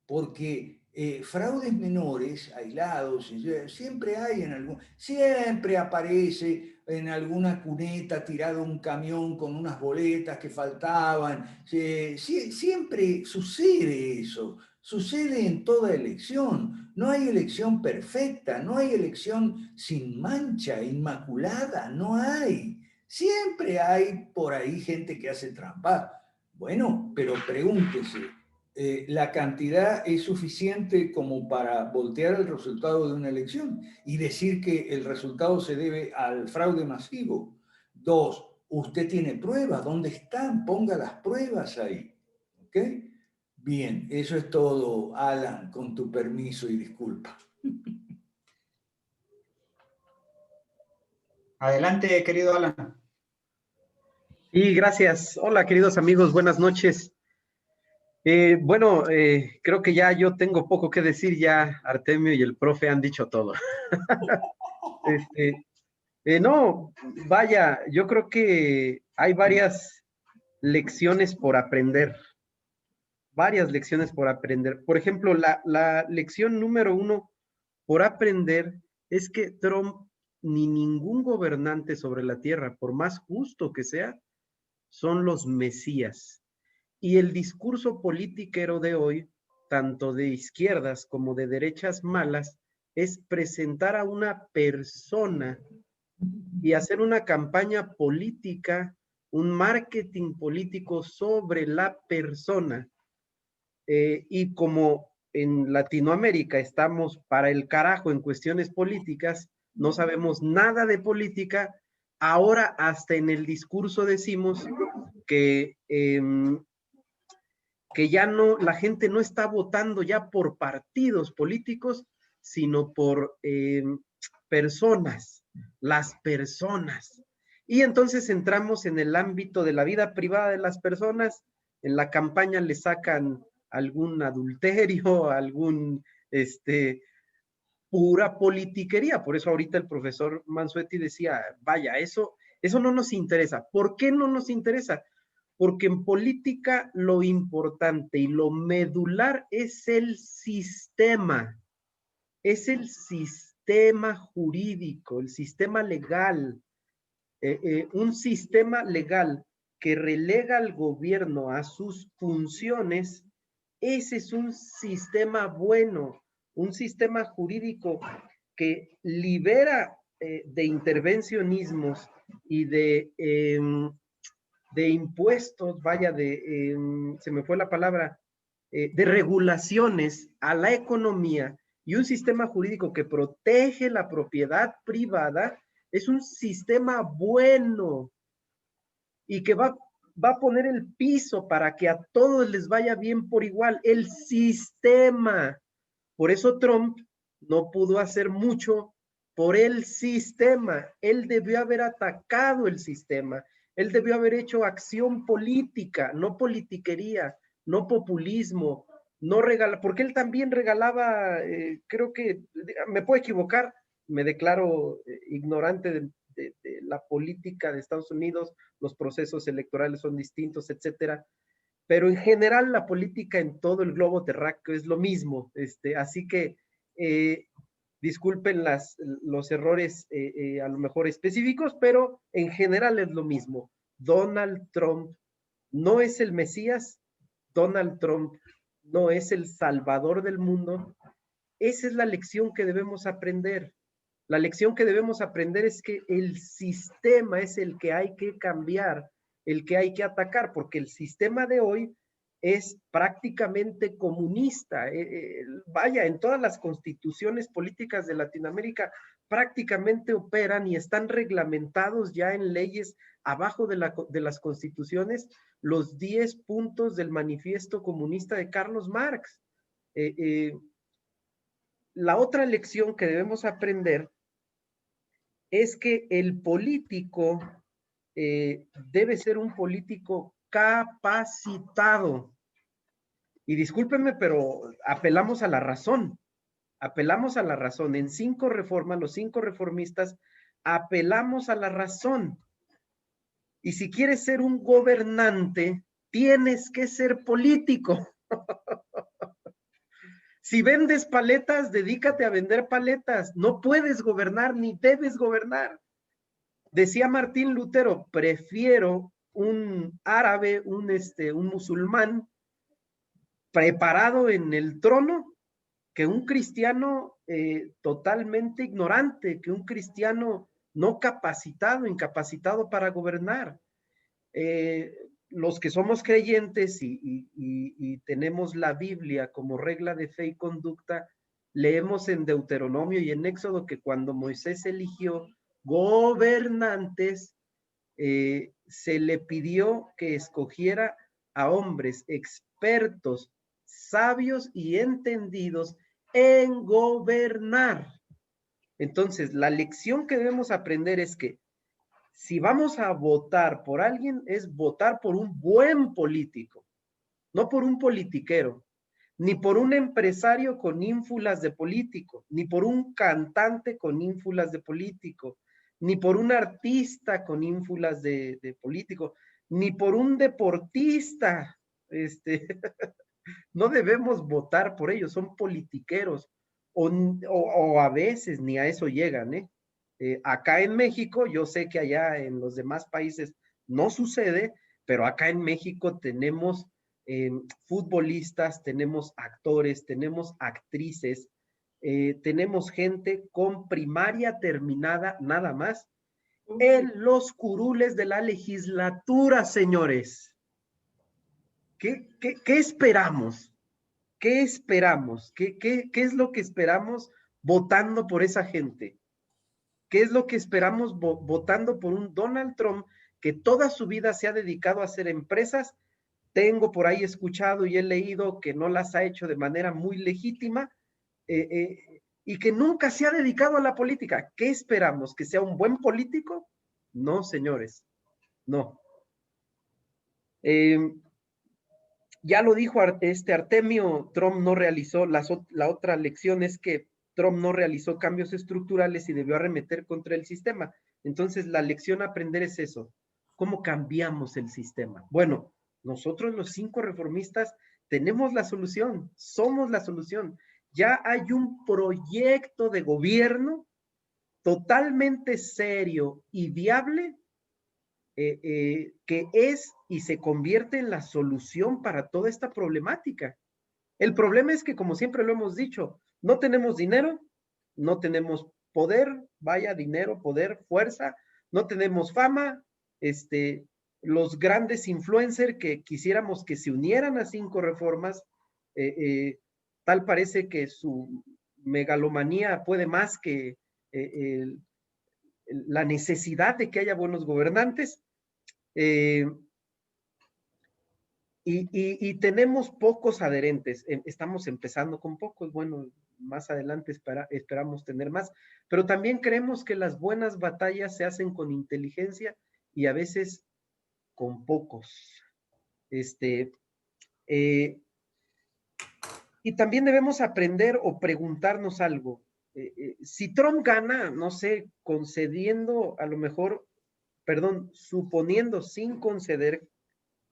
Porque fraudes menores, aislados, siempre hay siempre aparece en alguna cuneta tirado un camión con unas boletas que faltaban, siempre sucede eso, sucede en toda elección, no hay elección perfecta, no hay elección sin mancha, inmaculada, no hay, siempre hay por ahí gente que hace trampa. Bueno, pero pregúntese, la cantidad es suficiente como para voltear el resultado de una elección y decir que el resultado se debe al fraude masivo. Dos, usted tiene pruebas, ¿dónde están? Ponga las pruebas ahí. ¿Ok? Bien, eso es todo, Alan, con tu permiso y disculpa. Adelante, querido Alan. Y gracias. Hola, queridos amigos, buenas noches. Bueno, creo que ya yo tengo poco que decir, ya Artemio y el profe han dicho todo. No, vaya, yo creo que hay varias lecciones por aprender. Varias lecciones por aprender. Por ejemplo, la lección número 1 por aprender es que Trump ni ningún gobernante sobre la tierra, por más justo que sea, son los mesías. Y el discurso politiquero de hoy, tanto de izquierdas como de derechas malas, es presentar a una persona y hacer una campaña política, un marketing político sobre la persona. Y como en Latinoamérica estamos para el carajo en cuestiones políticas, no sabemos nada de política, ahora hasta en el discurso decimos que ya no, la gente no está votando ya por partidos políticos, sino por personas, las personas. Y entonces entramos en el ámbito de la vida privada de las personas, en la campaña le sacan algún adulterio, algún, pura politiquería. Por eso ahorita el profesor Mansuetti decía, vaya, eso no nos interesa. ¿Por qué no nos interesa? Porque en política lo importante y lo medular es el sistema jurídico, el sistema legal, un sistema legal que relega al gobierno a sus funciones. Ese es un sistema bueno, un sistema jurídico que libera de intervencionismos y de impuestos, vaya, se me fue la palabra, de regulaciones a la economía, y un sistema jurídico que protege la propiedad privada, es un sistema bueno y que va va a poner el piso para que a todos les vaya bien por igual, el sistema. Por eso Trump no pudo hacer mucho por el sistema. Él debió haber atacado el sistema. Él debió haber hecho acción política, no politiquería, no populismo, no regala, porque él también regalaba, creo que, me puedo equivocar, me declaro ignorante de la política de Estados Unidos, los procesos electorales son distintos, etcétera, pero en general la política en todo el globo terráqueo es lo mismo, así que disculpen los errores a lo mejor específicos, pero en general es lo mismo. Donald Trump no es el Mesías, Donald Trump no es el salvador del mundo. Esa es la lección que debemos aprender. La lección que debemos aprender es que el sistema es el que hay que cambiar, el que hay que atacar, porque el sistema de hoy es prácticamente comunista. Vaya, en todas las constituciones políticas de Latinoamérica prácticamente operan y están reglamentados ya en leyes abajo de las constituciones los 10 puntos del manifiesto comunista de Carlos Marx. La otra lección que debemos aprender es que el político debe ser un político capacitado. Y discúlpenme, pero apelamos a la razón. Apelamos a la razón. En 5 reformas, los 5 reformistas, apelamos a la razón. Y si quieres ser un gobernante, tienes que ser político. Si vendes paletas, dedícate a vender paletas. No puedes gobernar ni debes gobernar. Decía Martín Lutero, prefiero un árabe, un musulmán preparado en el trono que un cristiano totalmente ignorante, que un cristiano no capacitado, incapacitado para gobernar. Los que somos creyentes y tenemos la Biblia como regla de fe y conducta, leemos en Deuteronomio y en Éxodo que cuando Moisés eligió gobernantes, se le pidió que escogiera a hombres expertos, sabios y entendidos en gobernar. Entonces, la lección que debemos aprender es que si vamos a votar por alguien, es votar por un buen político, no por un politiquero, ni por un empresario con ínfulas de político, ni por un cantante con ínfulas de político, ni por un artista con ínfulas de político, ni por un deportista. No debemos votar por ellos, son politiqueros, o a veces ni a eso llegan, ¿eh? Acá en México, yo sé que allá en los demás países no sucede, pero acá en México tenemos futbolistas, tenemos actores, tenemos actrices, tenemos gente con primaria terminada nada más en los curules de la legislatura, señores. ¿Qué esperamos? ¿Qué esperamos? ¿Qué es lo que esperamos votando por esa gente? ¿Qué es lo que esperamos votando por un Donald Trump que toda su vida se ha dedicado a hacer empresas? Tengo por ahí escuchado y he leído que no las ha hecho de manera muy legítima y que nunca se ha dedicado a la política. ¿Qué esperamos? ¿Que sea un buen político? No, señores, no. Ya lo dijo Artemio, Trump no realizó, la otra lección es que Trump no realizó cambios estructurales y debió arremeter contra el sistema. Entonces, la lección a aprender es eso. ¿Cómo cambiamos el sistema? Bueno, nosotros los 5 reformistas tenemos la solución, somos la solución. Ya hay un proyecto de gobierno totalmente serio y viable que es y se convierte en la solución para toda esta problemática. El problema es que, como siempre lo hemos dicho, no tenemos dinero, no tenemos poder, vaya, dinero, poder, fuerza, no tenemos fama, los grandes influencers que quisiéramos que se unieran a 5 reformas, tal parece que su megalomanía puede más que la necesidad de que haya buenos gobernantes. Y tenemos pocos adherentes. Estamos empezando con pocos. Bueno, más adelante esperamos tener más. Pero también creemos que las buenas batallas se hacen con inteligencia y a veces con pocos. Y también debemos aprender o preguntarnos algo. Si Trump gana, no sé, concediendo a lo mejor, perdón, suponiendo sin conceder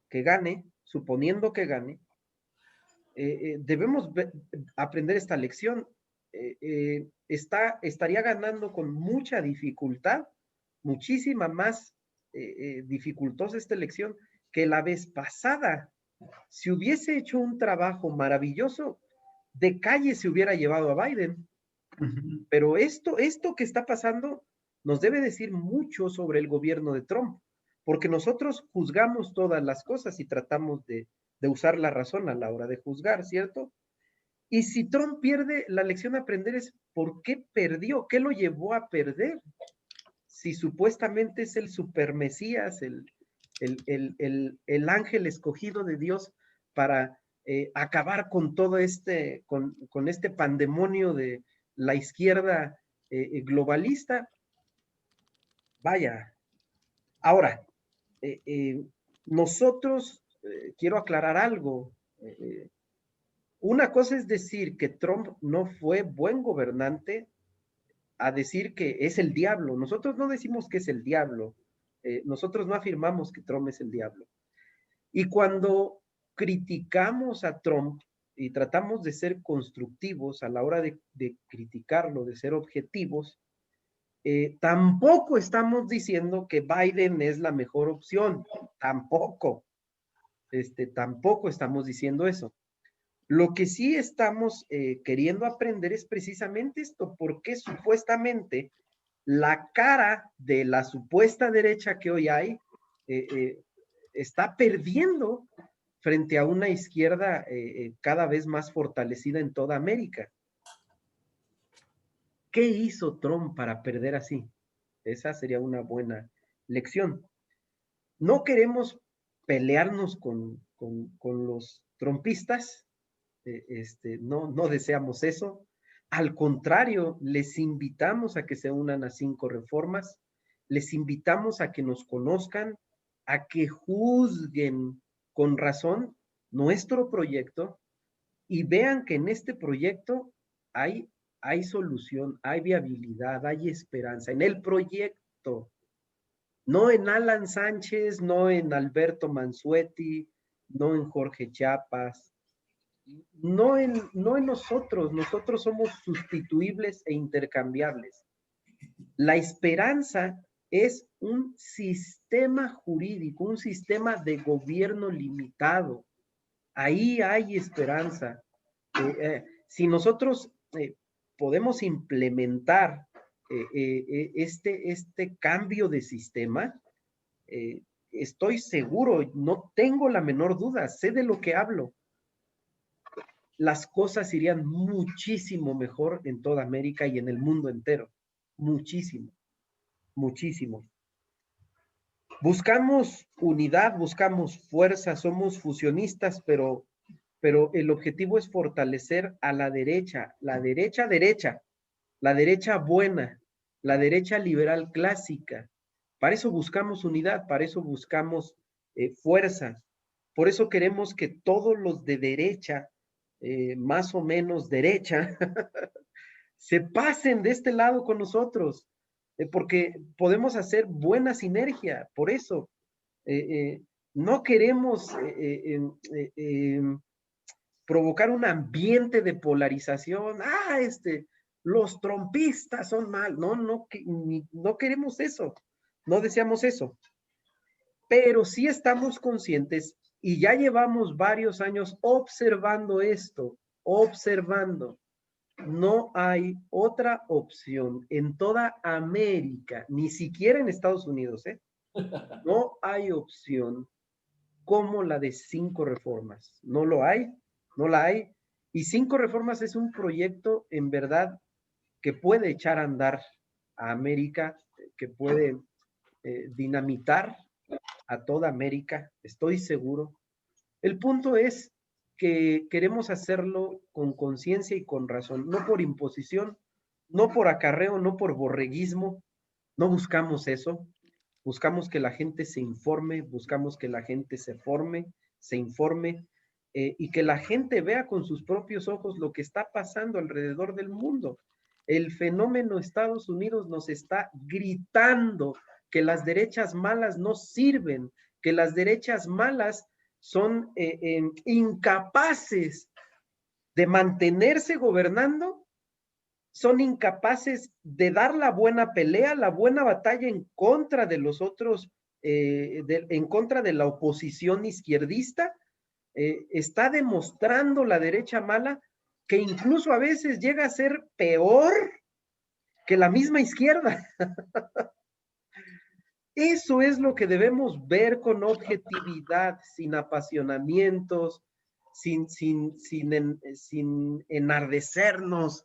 que gane, suponiendo que gane, debemos aprender esta lección. Estaría ganando con mucha dificultad, muchísima más dificultosa esta elección que la vez pasada. Si hubiese hecho un trabajo maravilloso, de calle se hubiera llevado a Biden. Pero esto que está pasando nos debe decir mucho sobre el gobierno de Trump, porque nosotros juzgamos todas las cosas y tratamos de usar la razón a la hora de juzgar, ¿cierto? Y si Trump pierde, la lección a aprender es ¿por qué perdió? ¿Qué lo llevó a perder? Si supuestamente es el supermesías, el ángel escogido de Dios para acabar con todo con este pandemonio de la izquierda globalista. Vaya. Ahora, nosotros, quiero aclarar algo. Una cosa es decir que Trump no fue buen gobernante, a decir que es el diablo. Nosotros no decimos que es el diablo. Nosotros no afirmamos que Trump es el diablo. Y cuando criticamos a Trump y tratamos de ser constructivos a la hora de criticarlo, de ser objetivos, tampoco estamos diciendo que Biden es la mejor opción. Tampoco. Tampoco estamos diciendo eso. Lo que sí estamos queriendo aprender es precisamente esto, porque supuestamente la cara de la supuesta derecha que hoy hay está perdiendo frente a una izquierda cada vez más fortalecida en toda América. ¿Qué hizo Trump para perder así? Esa sería una buena lección. No queremos pelearnos con los trumpistas, no deseamos eso. Al contrario, les invitamos a que se unan a 5 Reformas, les invitamos a que nos conozcan, a que juzguen con razón nuestro proyecto y vean que en este proyecto hay solución, hay viabilidad, hay esperanza. En el proyecto, no en Alan Sánchez, no en Alberto Mansuetti, no en Jorge Chiapas, no en nosotros somos sustituibles e intercambiables. La esperanza es un sistema jurídico, un sistema de gobierno limitado. Ahí hay esperanza. Si nosotros podemos implementar este cambio de sistema, estoy seguro, no tengo la menor duda, sé de lo que hablo. Las cosas irían muchísimo mejor en toda América y en el mundo entero. Muchísimo, muchísimo. Buscamos unidad, buscamos fuerza, somos fusionistas, pero el objetivo es fortalecer a la derecha buena, la derecha liberal clásica. Para eso buscamos unidad, para eso buscamos fuerza. Por eso queremos que todos los de derecha, más o menos derecha, se pasen de este lado con nosotros, porque podemos hacer buena sinergia. Por eso, no queremos provocar un ambiente de polarización. Los trumpistas son mal. No queremos eso. No deseamos eso. Pero sí estamos conscientes y ya llevamos varios años observando esto, observando. No hay otra opción en toda América, ni siquiera en Estados Unidos, no hay opción como la de 5 Reformas. No lo hay, no la hay. Y 5 Reformas es un proyecto en verdad que puede echar a andar a América, que puede dinamitar a toda América, estoy seguro. El punto es que queremos hacerlo con conciencia y con razón, no por imposición, no por acarreo, no por borreguismo, no buscamos eso, buscamos que la gente se informe, buscamos que la gente se forme, se informe, y que la gente vea con sus propios ojos lo que está pasando alrededor del mundo. El fenómeno Estados Unidos nos está gritando que las derechas malas no sirven, que las derechas malas son incapaces de mantenerse gobernando, son incapaces de dar la buena pelea, la buena batalla en contra de los otros, en contra de la oposición izquierdista. Está demostrando la derecha mala que incluso a veces llega a ser peor que la misma izquierda. Eso es lo que debemos ver con objetividad, sin apasionamientos, sin enardecernos.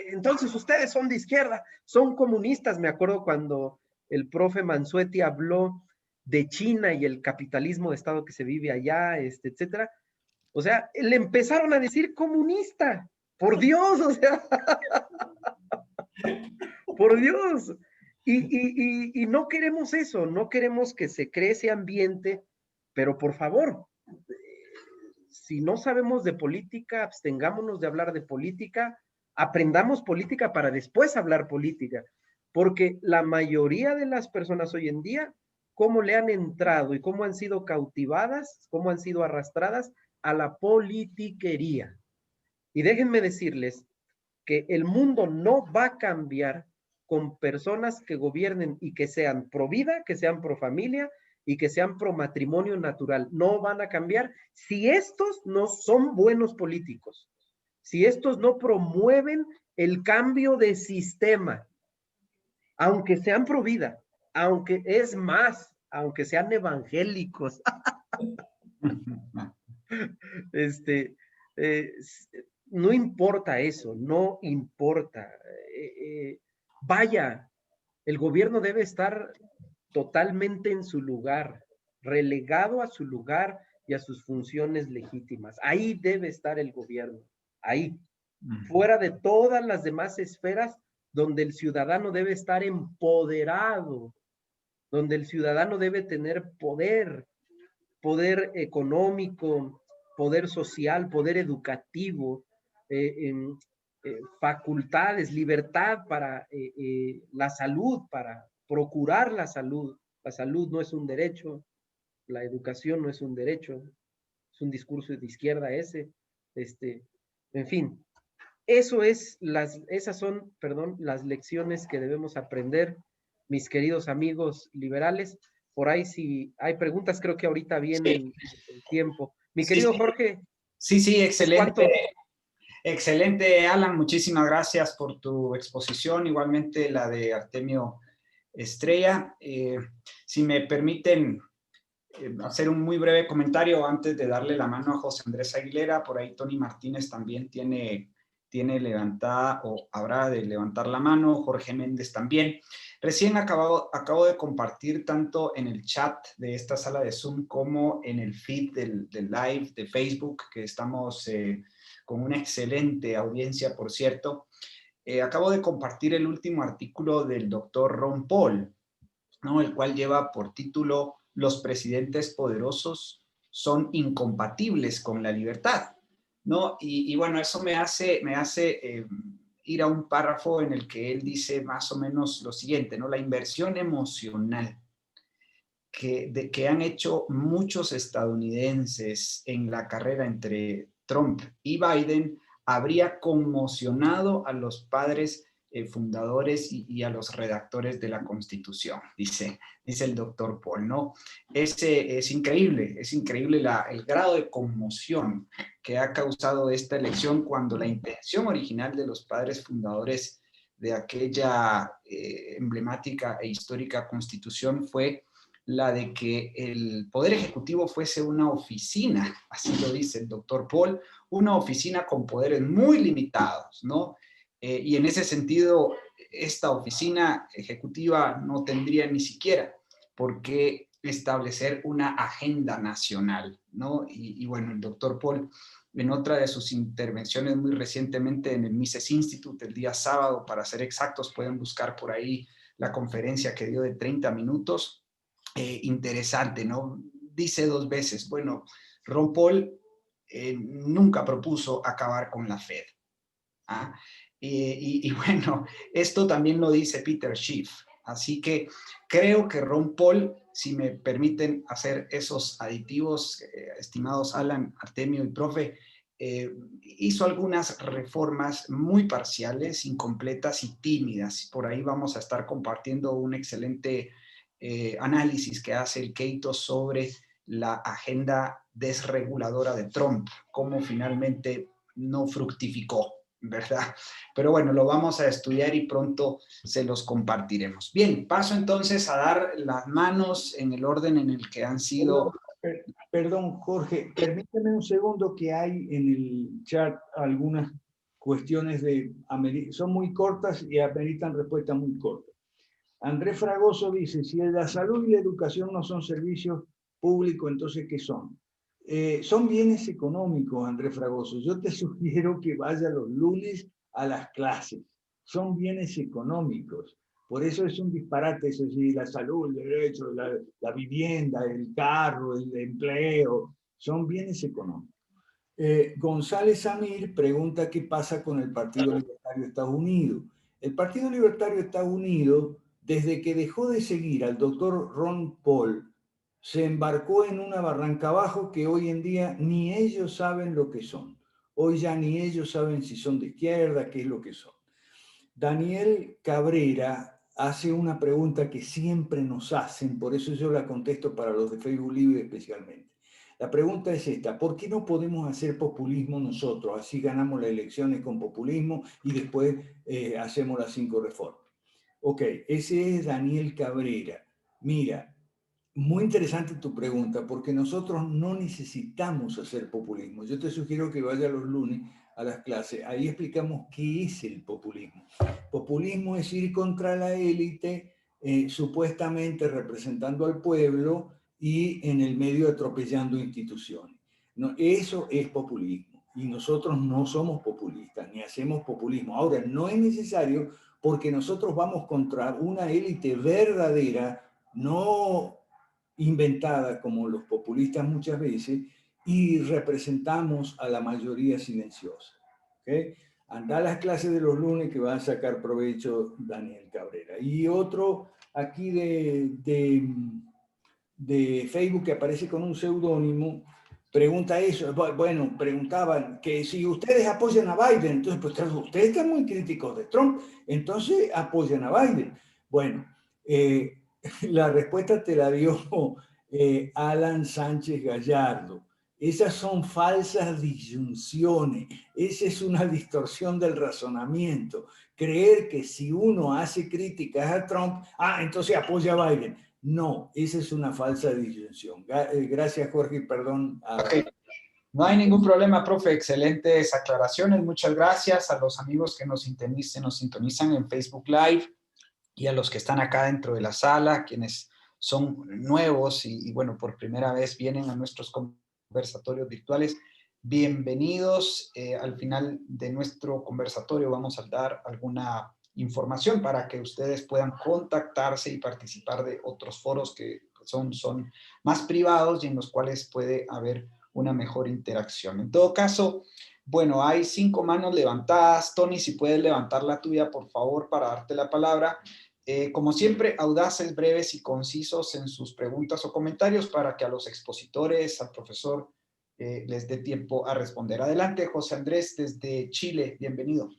Entonces ustedes son de izquierda, son comunistas. Me acuerdo cuando el profe Mansuetti habló de China y el capitalismo de Estado que se vive allá, etcétera. O sea, le empezaron a decir comunista. Por Dios, o sea, por Dios. Y no queremos eso, no queremos que se cree ese ambiente, pero por favor, si no sabemos de política, abstengámonos de hablar de política, aprendamos política para después hablar política, porque la mayoría de las personas hoy en día, cómo le han entrado y cómo han sido cautivadas, cómo han sido arrastradas a la politiquería. Y déjenme decirles que el mundo no va a cambiar con personas que gobiernen y que sean pro vida, que sean pro familia y que sean pro matrimonio natural. No van a cambiar si estos no son buenos políticos, si estos no promueven el cambio de sistema, aunque sean pro vida, aunque es más, aunque sean evangélicos. No importa eso, no importa. Vaya, el gobierno debe estar totalmente en su lugar, relegado a su lugar y a sus funciones legítimas. Ahí debe estar el gobierno, ahí, fuera de todas las demás esferas donde el ciudadano debe estar empoderado, donde el ciudadano debe tener poder económico, poder social, poder educativo, facultades, libertad para la salud, para procurar la salud. La salud no es un derecho, la educación no es un derecho, es un discurso de izquierda ese. En fin, esas son, las lecciones que debemos aprender, mis queridos amigos liberales. Por ahí si hay preguntas, creo que ahorita viene el tiempo. Mi querido Jorge. Sí, excelente. Excelente, Alan. Muchísimas gracias por tu exposición. Igualmente la de Artemio Estrella. Si me permiten hacer un muy breve comentario antes de darle la mano a José Andrés Aguilera. Por ahí Tony Martínez también tiene levantada o habrá de levantar la mano. Jorge Méndez también. Recién acabo de compartir tanto en el chat de esta sala de Zoom como en el feed del live de Facebook, que estamos con una excelente audiencia, por cierto. Acabo de compartir el último artículo del doctor Ron Paul, ¿no? El cual lleva por título "Los presidentes poderosos son incompatibles con la libertad", ¿no? Y bueno, eso me hace ir a un párrafo en el que él dice más o menos lo siguiente, ¿no? La inversión emocional que han hecho muchos estadounidenses en la carrera entre Trump y Biden habría conmocionado a los padres fundadores y a los redactores de la Constitución, dice el doctor Paul, ¿no? Es increíble el grado de conmoción que ha causado esta elección, cuando la intención original de los padres fundadores de aquella emblemática e histórica Constitución fue la de que el Poder Ejecutivo fuese una oficina, así lo dice el doctor Paul, una oficina con poderes muy limitados, ¿no? Y en ese sentido, esta oficina ejecutiva no tendría ni siquiera por qué establecer una agenda nacional, ¿no? Y bueno, el doctor Paul, en otra de sus intervenciones muy recientemente en el Mises Institute, el día sábado, para ser exactos, pueden buscar por ahí la conferencia que dio de 30 minutos, interesante, ¿no? Dice 2 veces, bueno, Ron Paul nunca propuso acabar con la Fed. ¿Ah? Y bueno, esto también lo dice Peter Schiff. Así que creo que Ron Paul, si me permiten hacer esos aditivos, estimados Alan, Artemio y profe, hizo algunas reformas muy parciales, incompletas y tímidas. Por ahí vamos a estar compartiendo un excelente análisis que hace el Keito sobre la agenda desreguladora de Trump, cómo finalmente no fructificó, ¿verdad? Pero bueno, lo vamos a estudiar y pronto se los compartiremos. Bien, paso entonces a dar las manos en el orden en el que han sido... Perdón, Jorge, permíteme un segundo, que hay en el chat algunas cuestiones son muy cortas y ameritan respuestas muy cortas. Andrés Fragoso dice, si la salud y la educación no son servicios públicos, entonces ¿qué son? Son bienes económicos, Andrés Fragoso. Yo te sugiero que vaya los lunes a las clases. Son bienes económicos. Por eso es un disparate eso, sí, la salud, el derecho, la vivienda, el carro, el empleo, son bienes económicos. González Amir pregunta qué pasa con el Partido Libertario de Estados Unidos. El Partido Libertario de Estados Unidos, desde que dejó de seguir al doctor Ron Paul, se embarcó en una barranca abajo que hoy en día ni ellos saben lo que son. Hoy ya ni ellos saben si son de izquierda, qué es lo que son. Daniel Cabrera hace una pregunta que siempre nos hacen, por eso yo la contesto para los de Facebook Libre especialmente. La pregunta es esta: ¿por qué no podemos hacer populismo nosotros? Así ganamos las elecciones con populismo y después hacemos las 5 reformas. Ok, ese es Daniel Cabrera. Mira, muy interesante tu pregunta, porque nosotros no necesitamos hacer populismo. Yo te sugiero que vaya los lunes a las clases. Ahí explicamos qué es el populismo. Populismo es ir contra la élite, supuestamente representando al pueblo y en el medio atropellando instituciones. No, eso es populismo. Y nosotros no somos populistas, ni hacemos populismo. Ahora, no es necesario, porque nosotros vamos contra una élite verdadera, no inventada como los populistas muchas veces, y representamos a la mayoría silenciosa. ¿Okay? Anda a las clases de los lunes que va a sacar provecho Daniel Cabrera. Y otro aquí de Facebook que aparece con un seudónimo, pregunta eso. Bueno, preguntaban que si ustedes apoyan a Biden, entonces pues ustedes están muy críticos de Trump, entonces apoyan a Biden. Bueno, la respuesta te la dio Alan Sánchez Gallardo. Esas son falsas disyunciones. Esa es una distorsión del razonamiento. Creer que si uno hace críticas a Trump, entonces apoya a Biden. No, esa es una falsa disyunción. Gracias, Jorge, perdón. Okay. No hay ningún problema, profe. Excelentes aclaraciones. Muchas gracias a los amigos que nos sintonizan en Facebook Live y a los que están acá dentro de la sala, quienes son nuevos y bueno, por primera vez vienen a nuestros conversatorios virtuales. Bienvenidos. Al final de nuestro conversatorio vamos a dar alguna información para que ustedes puedan contactarse y participar de otros foros que son más privados y en los cuales puede haber una mejor interacción. En todo caso, bueno, hay 5 manos levantadas. Tony, si puedes levantar la tuya, por favor, para darte la palabra. Como siempre, audaces, breves y concisos en sus preguntas o comentarios para que a los expositores, al profesor, les dé tiempo a responder. Adelante, José Andrés, desde Chile. Bienvenido.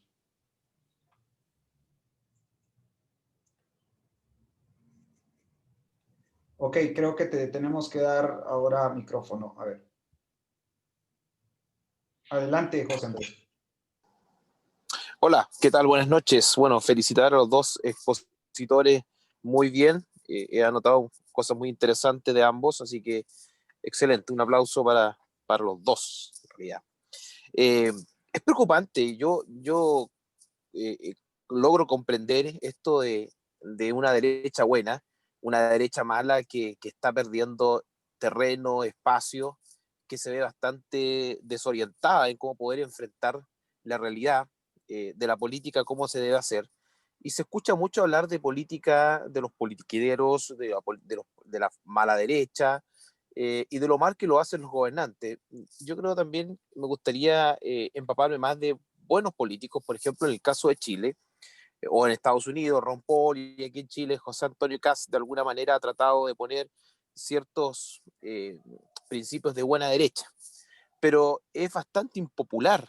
Ok, creo que te tenemos que dar ahora micrófono. A ver. Adelante, José Andrés. Hola, ¿qué tal? Buenas noches. Bueno, felicitar a los 2 expositores muy bien. He anotado cosas muy interesantes de ambos, así que excelente. Un aplauso para los 2, en realidad. Es preocupante. Yo logro comprender esto de una derecha buena, una derecha mala que está perdiendo terreno, espacio, que se ve bastante desorientada en cómo poder enfrentar la realidad de la política, cómo se debe hacer. Y se escucha mucho hablar de política, de los politiqueros, de la mala derecha, y de lo mal que lo hacen los gobernantes. Yo creo también me gustaría empaparme más de buenos políticos, por ejemplo, en el caso de Chile, o en Estados Unidos, Ron Paul, y aquí en Chile, José Antonio Kast, de alguna manera ha tratado de poner ciertos principios de buena derecha, pero es bastante impopular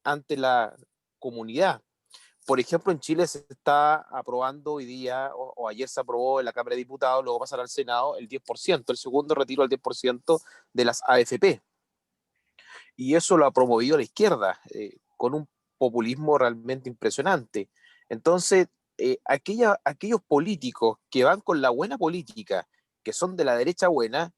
ante la comunidad. Por ejemplo, en Chile se está aprobando hoy día, o ayer se aprobó en la Cámara de Diputados, luego pasará al Senado, el 10%, el segundo retiro del 10% de las AFP. Y eso lo ha promovido la izquierda, con un populismo realmente impresionante. Entonces, aquellos políticos que van con la buena política, que son de la derecha buena,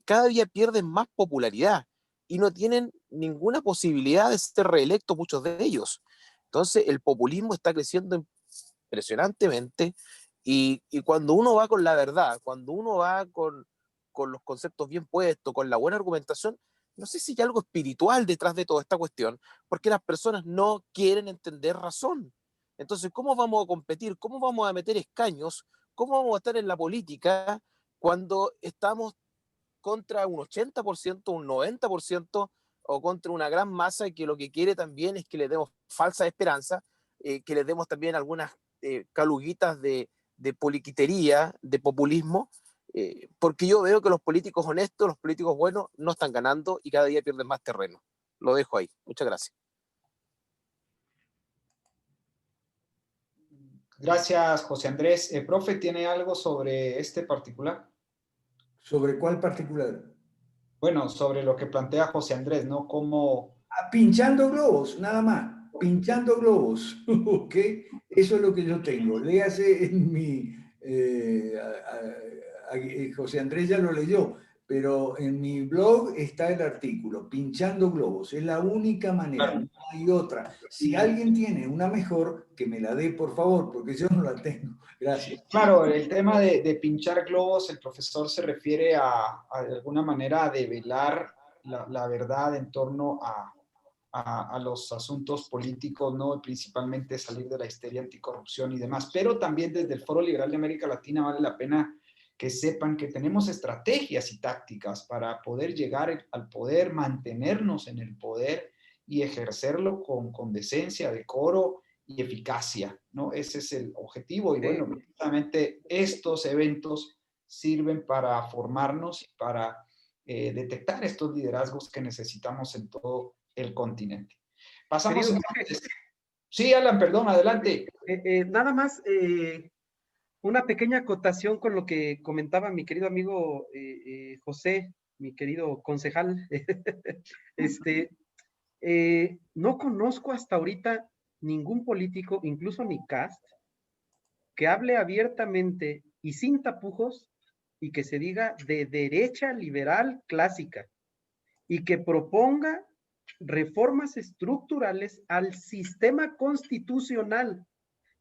cada día pierden más popularidad y no tienen ninguna posibilidad de ser reelectos muchos de ellos. Entonces, el populismo está creciendo impresionantemente y cuando uno va con la verdad, cuando uno va con los conceptos bien puestos, con la buena argumentación, no sé si hay algo espiritual detrás de toda esta cuestión, porque las personas no quieren entender razón. Entonces, ¿cómo vamos a competir? ¿Cómo vamos a meter escaños? ¿Cómo vamos a estar en la política cuando estamos contra un 80%, un 90%, o contra una gran masa que lo que quiere también es que le demos falsa esperanza, que le demos también algunas caluguitas de poliquitería, de populismo, porque yo veo que los políticos honestos, los políticos buenos, no están ganando y cada día pierden más terreno. Lo dejo ahí. Muchas gracias. Gracias, José Andrés. Profe, ¿tiene algo sobre este particular? ¿Sobre cuál particular? Bueno, sobre lo que plantea José Andrés, ¿no? Cómo... Pinchando globos, nada más. Pinchando globos. ¿Ok? Eso es lo que yo tengo. Léase en mi... José Andrés ya lo leyó, pero en mi blog está el artículo, Pinchando globos. Es la única manera, Claro. no hay otra. Si alguien tiene una mejor, que me la dé, por favor, porque yo no la tengo. Gracias. Claro, el tema de pinchar globos, el profesor se refiere de alguna manera a develar la verdad en torno a los asuntos políticos, ¿no? Principalmente salir de la histeria anticorrupción y demás. Pero también desde el Foro Liberal de América Latina vale la pena que sepan que tenemos estrategias y tácticas para poder llegar al poder, mantenernos en el poder y ejercerlo con decencia, decoro y eficacia, ¿no? Ese es el objetivo y bueno, precisamente estos eventos sirven para formarnos y para detectar estos liderazgos que necesitamos en todo el continente. Pasamos entonces. Sí, Alan, perdón, adelante. Nada más, una pequeña acotación con lo que comentaba mi querido amigo José, mi querido concejal. No conozco hasta ahorita ningún político, incluso ni Kast, que hable abiertamente y sin tapujos y que se diga de derecha liberal clásica y que proponga reformas estructurales al sistema constitucional,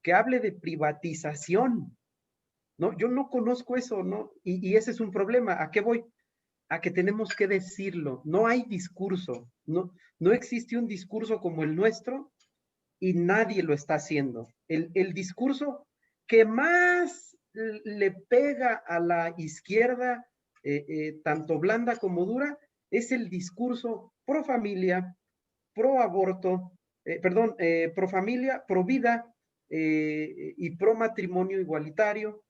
que hable de privatización. No, yo no conozco eso, ¿no? Y ese es un problema. ¿A qué voy? A que tenemos que decirlo. No hay discurso, no existe un discurso como el nuestro y nadie lo está haciendo. El discurso que más le pega a la izquierda, tanto blanda como dura, es el discurso pro familia, pro aborto, pro familia, pro vida y pro matrimonio igualitario,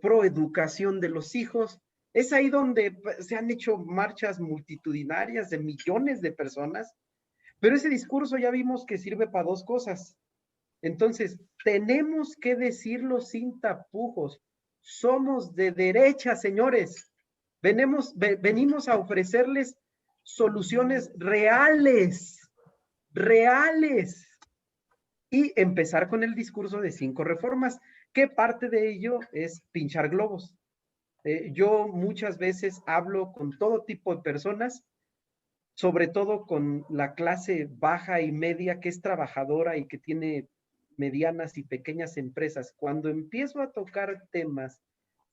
pro educación de los hijos. Es ahí donde se han hecho marchas multitudinarias de millones de personas, pero ese discurso ya vimos que sirve para dos cosas. Entonces, tenemos que decirlo sin tapujos. Somos de derecha, señores. Venimos a ofrecerles soluciones reales, y empezar con el discurso de 5 reformas, que parte de ello es pinchar globos. Yo muchas veces hablo con todo tipo de personas, sobre todo con la clase baja y media que es trabajadora y que tiene medianas y pequeñas empresas. Cuando empiezo a tocar temas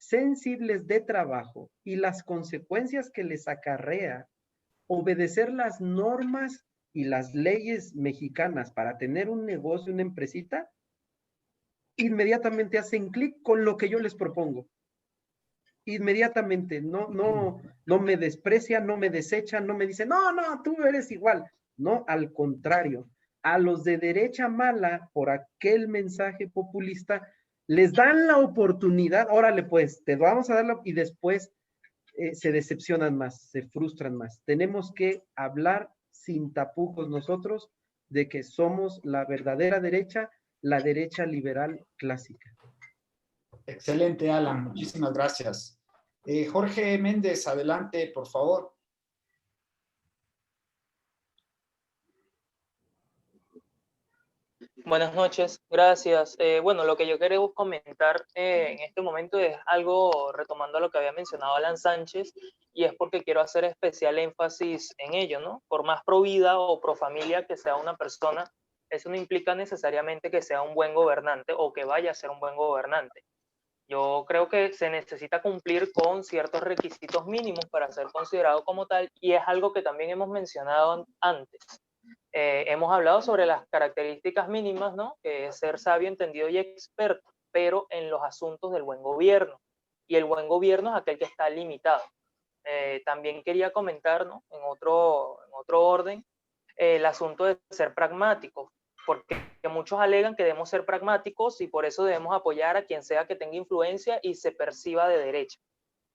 sensibles de trabajo y las consecuencias que les acarrea obedecer las normas y las leyes mexicanas para tener un negocio, una empresita, inmediatamente hacen clic con lo que yo les propongo. Inmediatamente, no me desprecian, no me desechan, no me dicen, no, tú eres igual. No, al contrario, a los de derecha mala, por aquel mensaje populista, les dan la oportunidad, órale pues, te vamos a darlo, y después se decepcionan más, se frustran más. Tenemos que hablar sin tapujos nosotros de que somos la verdadera derecha, la derecha liberal clásica. Excelente, Alan. Muchísimas gracias. Jorge Méndez, adelante, por favor. Buenas noches, gracias. Bueno, lo que yo quería comentar en este momento es algo retomando lo que había mencionado Alan Sánchez, y es porque quiero hacer especial énfasis en ello, ¿no? Por más pro vida o pro familia que sea una persona, eso no implica necesariamente que sea un buen gobernante o que vaya a ser un buen gobernante. Yo creo que se necesita cumplir con ciertos requisitos mínimos para ser considerado como tal, y es algo que también hemos mencionado antes. Hemos hablado sobre las características mínimas, ¿no? Que es ser sabio, entendido y experto, pero en los asuntos del buen gobierno. Y el buen gobierno es aquel que está limitado. También quería comentar, ¿no? En otro orden, el asunto de ser pragmático, porque muchos alegan que debemos ser pragmáticos y por eso debemos apoyar a quien sea que tenga influencia y se perciba de derecha.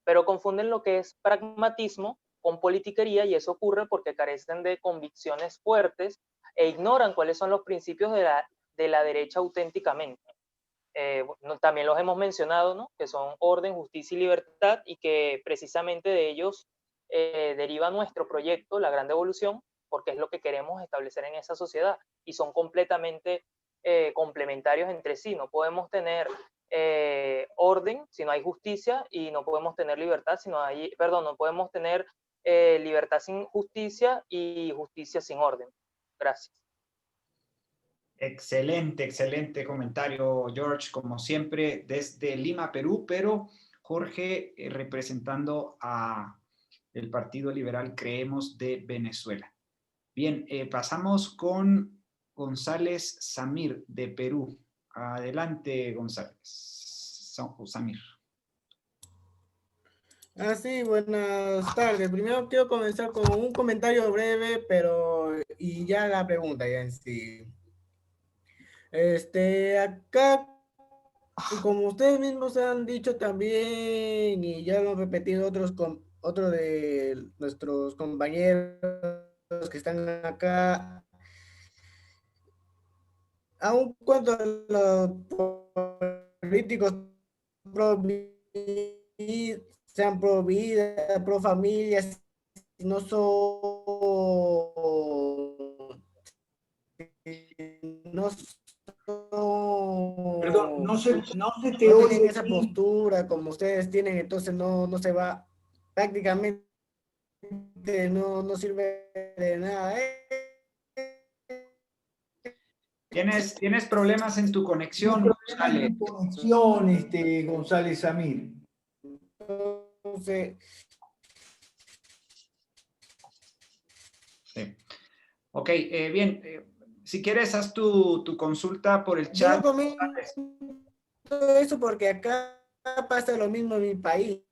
Pero confunden lo que es pragmatismo con politiquería, y eso ocurre porque carecen de convicciones fuertes e ignoran cuáles son los principios de la derecha auténticamente. También los hemos mencionado, ¿no? Que son orden, justicia y libertad, y que precisamente de ellos deriva nuestro proyecto, la Gran Devolución, porque es lo que queremos establecer en esa sociedad, y son completamente complementarios entre sí. No podemos tener orden si no hay justicia, y no podemos tener libertad si no hay, perdón, no podemos tener libertad sin justicia y justicia sin orden. Gracias. Excelente, excelente comentario, George, como siempre, desde Lima, Perú, pero Jorge representando a el Partido Liberal Creemos de Venezuela. Bien, pasamos con González Samir de Perú. Adelante, González. Samir. Sí, buenas tardes. Primero quiero comenzar con un comentario breve, y ya la pregunta ya en sí. Acá, como ustedes mismos han dicho también, y ya lo han repetido otros de nuestros compañeros que están acá, aun cuando los políticos sean pro vida, pro familias, no son, Perdón, no se te no tienen oye esa bien. postura como ustedes tienen, entonces no se va, prácticamente no sirve de nada. ¿Tienes problemas en tu conexión, González? Tu conexión, González Samir. Entonces, Sí. Ok, bien. Si quieres, haz tu consulta por el yo chat. no comento eso porque acá pasa lo mismo en mi país.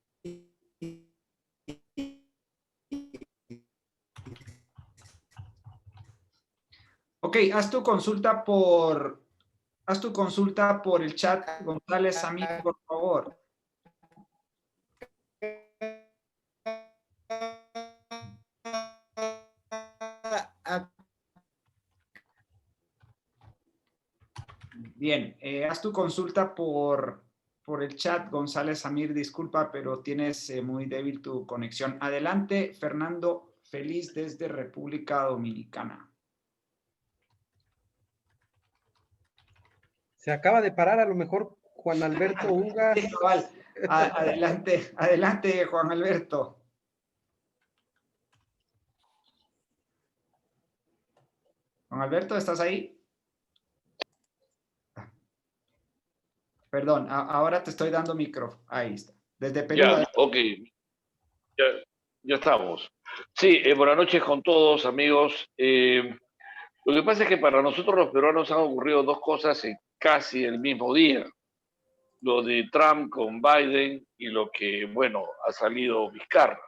Ok, haz tu consulta por el chat, González Samir, por favor. Bien, haz tu consulta por el chat, González Samir, disculpa, pero tienes muy débil tu conexión. Adelante, Fernando Feliz desde República Dominicana. Se acaba de parar a lo mejor Juan Alberto Uga. Sí, cabal. Adelante, adelante, Juan Alberto. Juan Alberto, ¿estás ahí? Perdón, ahora te estoy dando micrófono. Ahí está. desde Perú. Ya, ok. Ya, ya estamos. Sí, buenas noches con todos, amigos. Lo que pasa es que para nosotros los peruanos han ocurrido dos cosas en casi el mismo día. Lo de Trump con Biden y lo que, bueno, ha salido Vizcarra.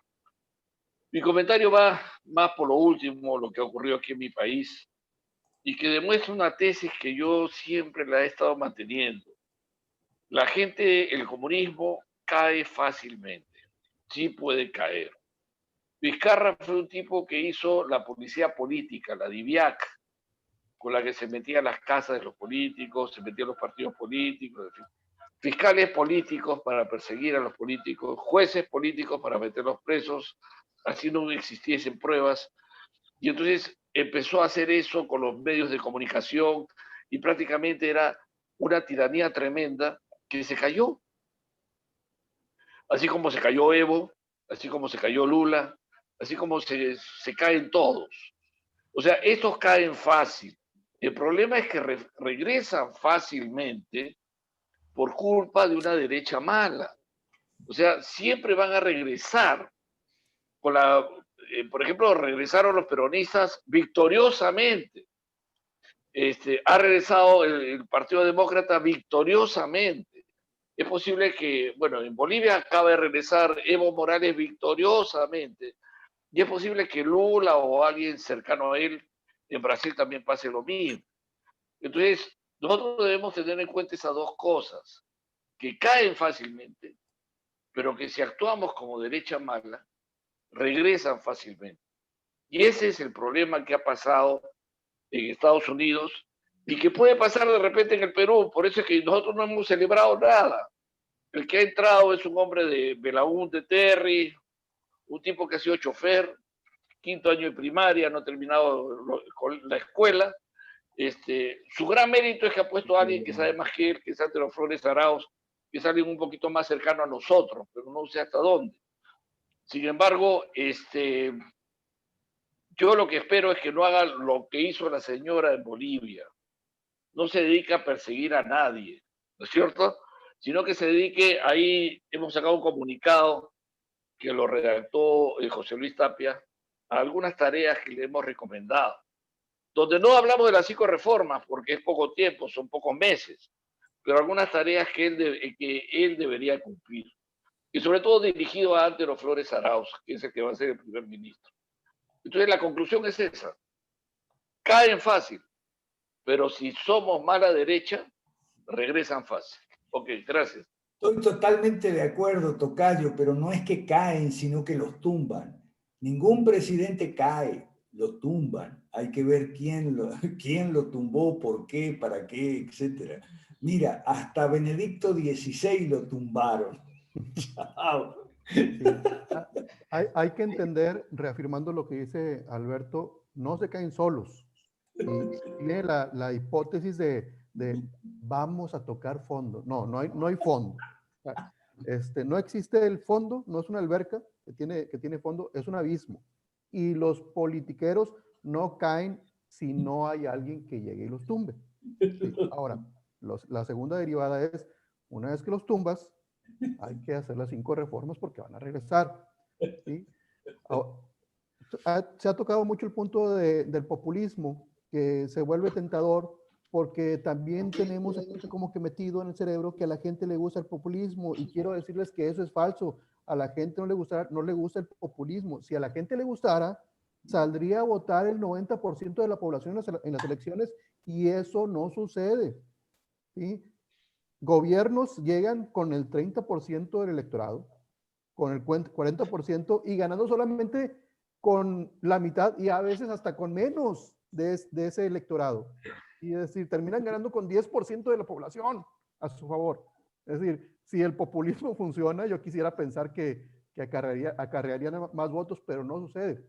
Mi comentario va más por lo último, lo que ha ocurrido aquí en mi país, y que demuestra una tesis que yo siempre la he estado manteniendo. La gente, el comunismo cae fácilmente, sí puede caer. Vizcarra fue un tipo que hizo la policía política, la DIVIAC, con la que se metía en las casas de los políticos, se metía en los partidos políticos, en fin. Fiscales políticos para perseguir a los políticos, jueces políticos para meterlos presos, así no existiesen pruebas. Y entonces empezó a hacer eso con los medios de comunicación y prácticamente era una tiranía tremenda que se cayó. Así como se cayó Evo, así como se cayó Lula, así como se caen todos. O sea, estos caen fácil. El problema es que regresan fácilmente por culpa de una derecha mala. O sea, siempre van a regresar. Por ejemplo, regresaron los peronistas victoriosamente. Ha regresado el Partido Demócrata victoriosamente. Es posible que, bueno, en Bolivia acaba de regresar Evo Morales victoriosamente. Y es posible que Lula o alguien cercano a él en Brasil también pase lo mismo. Entonces, nosotros debemos tener en cuenta esas dos cosas, que caen fácilmente, pero que si actuamos como derecha mala, regresan fácilmente. Y ese es el problema que ha pasado en Estados Unidos y que puede pasar de repente en el Perú. Por eso es que nosotros no hemos celebrado nada. El que ha entrado es un hombre de Belaúnde Terry, un tipo que ha sido chofer, quinto año de primaria, no ha terminado la escuela. Su gran mérito es que ha puesto a alguien que sabe más que él, que es Andrés Flores Arauz, que es alguien un poquito más cercano a nosotros, pero no sé hasta dónde. Sin embargo, yo lo que espero es que no haga lo que hizo la señora en Bolivia. No se dedica a perseguir a nadie, ¿no es cierto? Sino que se dedique, ahí hemos sacado un comunicado que lo redactó José Luis Tapia, a algunas tareas que le hemos recomendado, donde no hablamos de las 5 reformas, porque es poco tiempo, son pocos meses, pero algunas tareas que él debería cumplir. Y sobre todo dirigido a Antero Flores Arauz, que es el que va a ser el primer ministro. Entonces la conclusión es esa. Caen fácil, pero si somos mala derecha, regresan fácil. Ok, gracias. Estoy totalmente de acuerdo, Tocayo, pero no es que caen, sino que los tumban. Ningún presidente cae, lo tumban. Hay que ver quién lo tumbó, por qué, para qué, etc. Mira, hasta Benedicto XVI lo tumbaron. Chao. Sí. Hay que entender, reafirmando lo que dice Alberto, no se caen solos. Y tiene la hipótesis de vamos a tocar fondo. No hay fondo. No existe el fondo, no es una alberca que tiene fondo, es un abismo. Y los politiqueros no caen si no hay alguien que llegue y los tumbe. ¿Sí? Ahora, la segunda derivada es, una vez que los tumbas, hay que hacer las 5 reformas porque van a regresar. ¿Sí? Se ha tocado mucho el punto del populismo, que se vuelve tentador porque también tenemos como que metido en el cerebro que a la gente le gusta el populismo, y quiero decirles que eso es falso. A la gente no le gusta el populismo. Si a la gente le gustara, saldría a votar el 90% de la población en las elecciones, y eso no sucede. ¿Sí? Gobiernos llegan con el 30% del electorado, con el 40%, y ganando solamente con la mitad y a veces hasta con menos de ese electorado. Y es decir, terminan ganando con 10% de la población a su favor. Es decir, si el populismo funciona, yo quisiera pensar que acarrearían más votos, pero no sucede.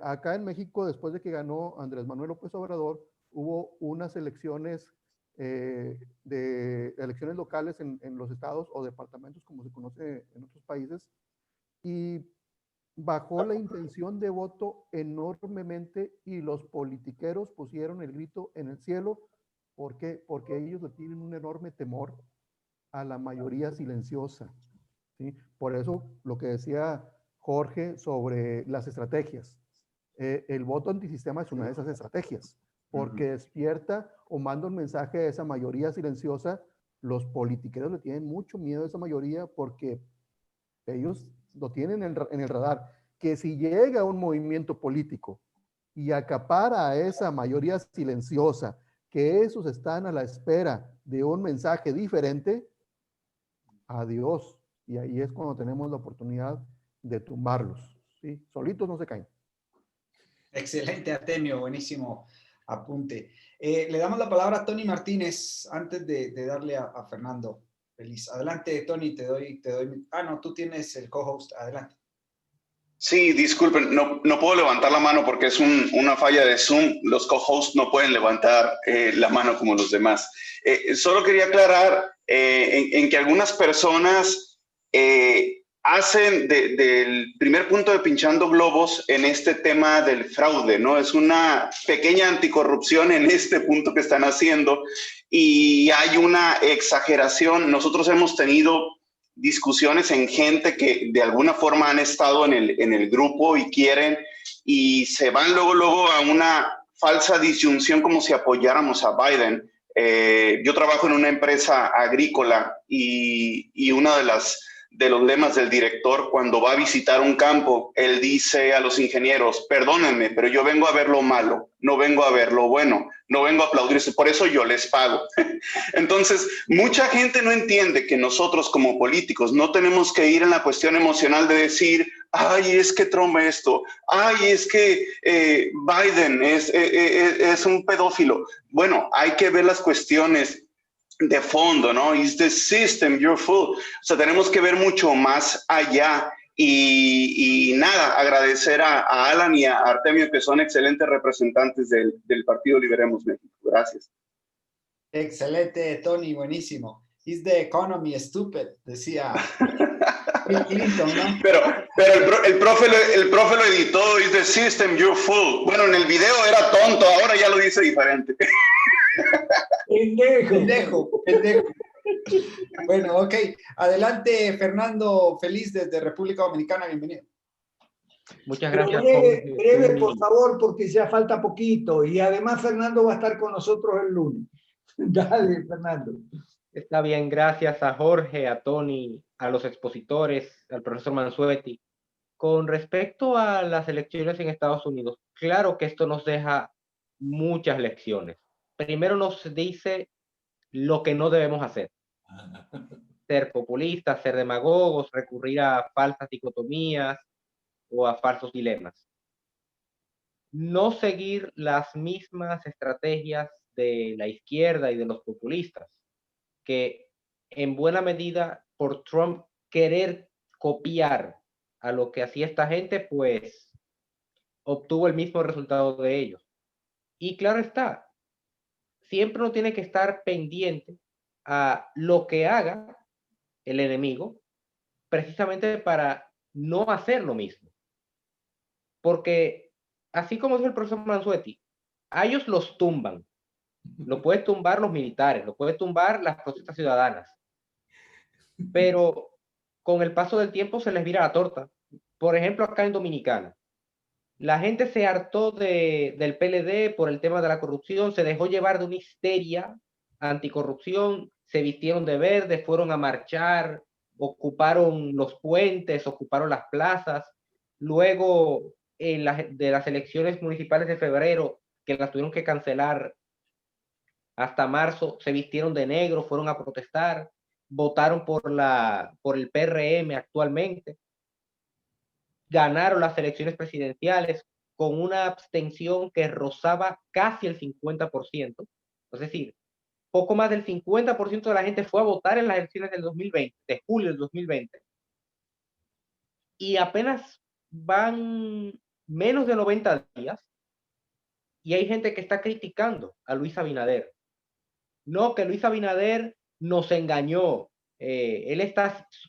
Acá en México, después de que ganó Andrés Manuel López Obrador, hubo unas elecciones de elecciones locales en los estados o departamentos, como se conoce en otros países, y bajó la intención de voto enormemente, y los politiqueros pusieron el grito en el cielo. ¿Por qué? Porque ellos le tienen un enorme temor a la mayoría silenciosa. ¿sí? Por eso lo que decía Jorge sobre las estrategias. El voto antisistema es una de esas estrategias, porque despierta o manda un mensaje a esa mayoría silenciosa. Los politiqueros le tienen mucho miedo a esa mayoría porque ellos lo tienen en el radar, que si llega un movimiento político y acapara a esa mayoría silenciosa, que esos están a la espera de un mensaje diferente, adiós. Y ahí es cuando tenemos la oportunidad de tumbarlos, ¿sí? Solitos no se caen. Excelente, Artemio, buenísimo apunte. Le damos la palabra a Tony Martínez antes de darle a Fernando. Feliz. Adelante, Tony, te doy. Ah, no, tú tienes el co-host. Adelante. Sí, disculpen, no puedo levantar la mano porque es una falla de Zoom. Los co-hosts no pueden levantar la mano como los demás. Solo quería aclarar en que algunas personas hacen del primer punto de pinchando globos en este tema del fraude, ¿no? Es una pequeña anticorrupción en este punto que están haciendo y hay una exageración. Nosotros hemos tenido discusiones en gente que de alguna forma han estado en el grupo y quieren, y se van luego a una falsa disyunción como si apoyáramos a Biden. Yo trabajo en una empresa agrícola y uno de los lemas del director cuando va a visitar un campo, él dice a los ingenieros, perdónenme, pero yo vengo a ver lo malo, no vengo a ver lo bueno, no vengo a aplaudirse, por eso yo les pago. Entonces, mucha gente no entiende que nosotros como políticos no tenemos que ir en la cuestión emocional de decir, ay, es que Trump esto, ay, es que Biden es un pedófilo. Bueno, hay que ver las cuestiones de fondo, ¿no? Is the system your fool? O sea, tenemos que ver mucho más allá y nada, agradecer a Alan y a Artemio, que son excelentes representantes del Partido Liberemos México. Gracias. Excelente, Tony, buenísimo. Is the economy stupid? Decía Bill Clinton, ¿no? Pero el profe lo editó, is the system your fool. Bueno, en el video era tonto, ahora ya lo dice diferente. Pendejo. Bueno, ok. Adelante, Fernando Feliz desde República Dominicana. Bienvenido. Muchas gracias. Breve, por favor, porque ya falta poquito. Y además Fernando va a estar con nosotros el lunes. Dale, Fernando. Está bien, gracias a Jorge, a Tony, a los expositores, al profesor Mansuetti. Con respecto a las elecciones en Estados Unidos, claro que esto nos deja muchas lecciones. Primero nos dice lo que no debemos hacer. Ser populistas, ser demagogos, recurrir a falsas dicotomías o a falsos dilemas. No seguir las mismas estrategias de la izquierda y de los populistas, que en buena medida por Trump querer copiar a lo que hacía esta gente, pues obtuvo el mismo resultado de ellos. Y claro está, siempre uno tiene que estar pendiente a lo que haga el enemigo, precisamente para no hacer lo mismo. Porque, así como dijo el profesor Mansuetti, a ellos los tumban. Lo pueden tumbar los militares, lo pueden tumbar las protestas ciudadanas. Pero con el paso del tiempo se les vira la torta. Por ejemplo, acá en Dominicana, la gente se hartó del PLD por el tema de la corrupción, se dejó llevar de una histeria anticorrupción, se vistieron de verde, fueron a marchar, ocuparon los puentes, ocuparon las plazas. Luego, de las elecciones municipales de febrero, que las tuvieron que cancelar hasta marzo, se vistieron de negro, fueron a protestar, votaron por el PRM actualmente, ganaron las elecciones presidenciales con una abstención que rozaba casi el 50%, es decir, poco más del 50% de la gente fue a votar en las elecciones del 2020, de julio del 2020, y apenas van menos de 90 días, y hay gente que está criticando a Luis Abinader. No, que Luis Abinader nos engañó, él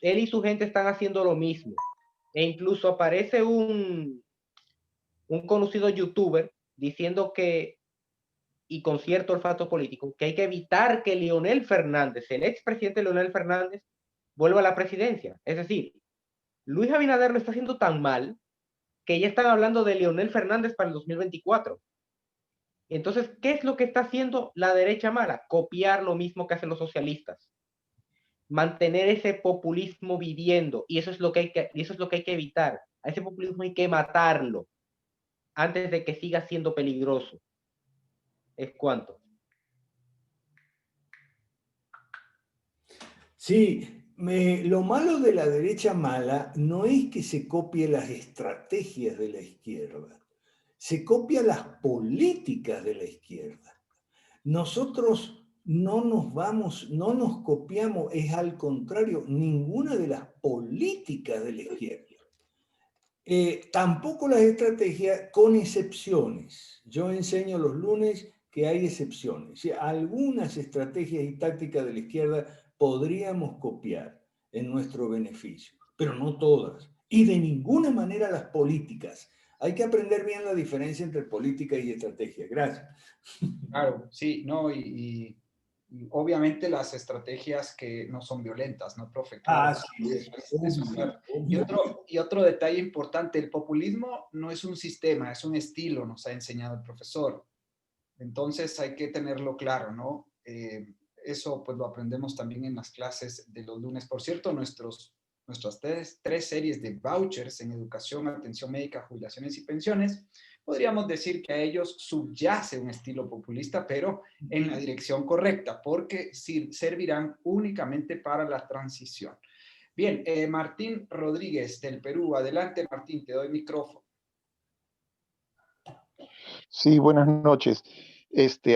y su gente están haciendo lo mismo. E incluso aparece un conocido youtuber diciendo que, y con cierto olfato político, que hay que evitar que Leonel Fernández, el expresidente Leonel Fernández, vuelva a la presidencia. Es decir, Luis Abinader lo está haciendo tan mal que ya están hablando de Leonel Fernández para el 2024. Entonces, ¿qué es lo que está haciendo la derecha mala? Copiar lo mismo que hacen los socialistas. Mantener ese populismo viviendo, y eso es lo que hay que evitar. A ese populismo hay que matarlo antes de que siga siendo peligroso. ¿Es cuánto? Sí, lo malo de la derecha mala no es que se copie las estrategias de la izquierda, se copia las políticas de la izquierda. Nosotros no nos copiamos, es al contrario, ninguna de las políticas de la izquierda. Tampoco las estrategias, con excepciones. Yo enseño los lunes que hay excepciones. Algunas estrategias y tácticas de la izquierda podríamos copiar en nuestro beneficio, pero no todas. Y de ninguna manera las políticas. Hay que aprender bien la diferencia entre política y estrategia. Gracias. Claro, sí, no, y obviamente las estrategias que no son violentas, ¿no, profe? Claro, Sí, eso es claro. Y otro detalle importante, el populismo no es un sistema, es un estilo, nos ha enseñado el profesor. Entonces hay que tenerlo claro, ¿no? Eso pues lo aprendemos también en las clases de los lunes. Por cierto, nuestras tres series de vouchers en educación, atención médica, jubilaciones y pensiones, podríamos decir que a ellos subyace un estilo populista, pero en la dirección correcta, porque servirán únicamente para la transición. Bien, Martín Rodríguez del Perú. Adelante, Martín, te doy micrófono. Sí, buenas noches.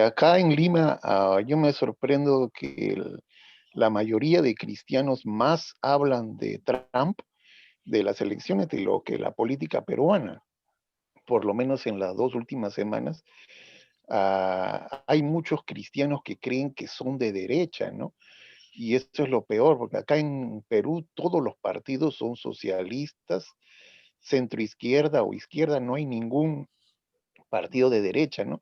Acá en Lima, yo me sorprendo que la mayoría de cristianos más hablan de Trump, de las elecciones, de lo que la política peruana. Por lo menos en las 2 últimas semanas, hay muchos cristianos que creen que son de derecha, ¿no? Y esto es lo peor, porque acá en Perú todos los partidos son socialistas, centroizquierda o izquierda, no hay ningún partido de derecha, ¿no?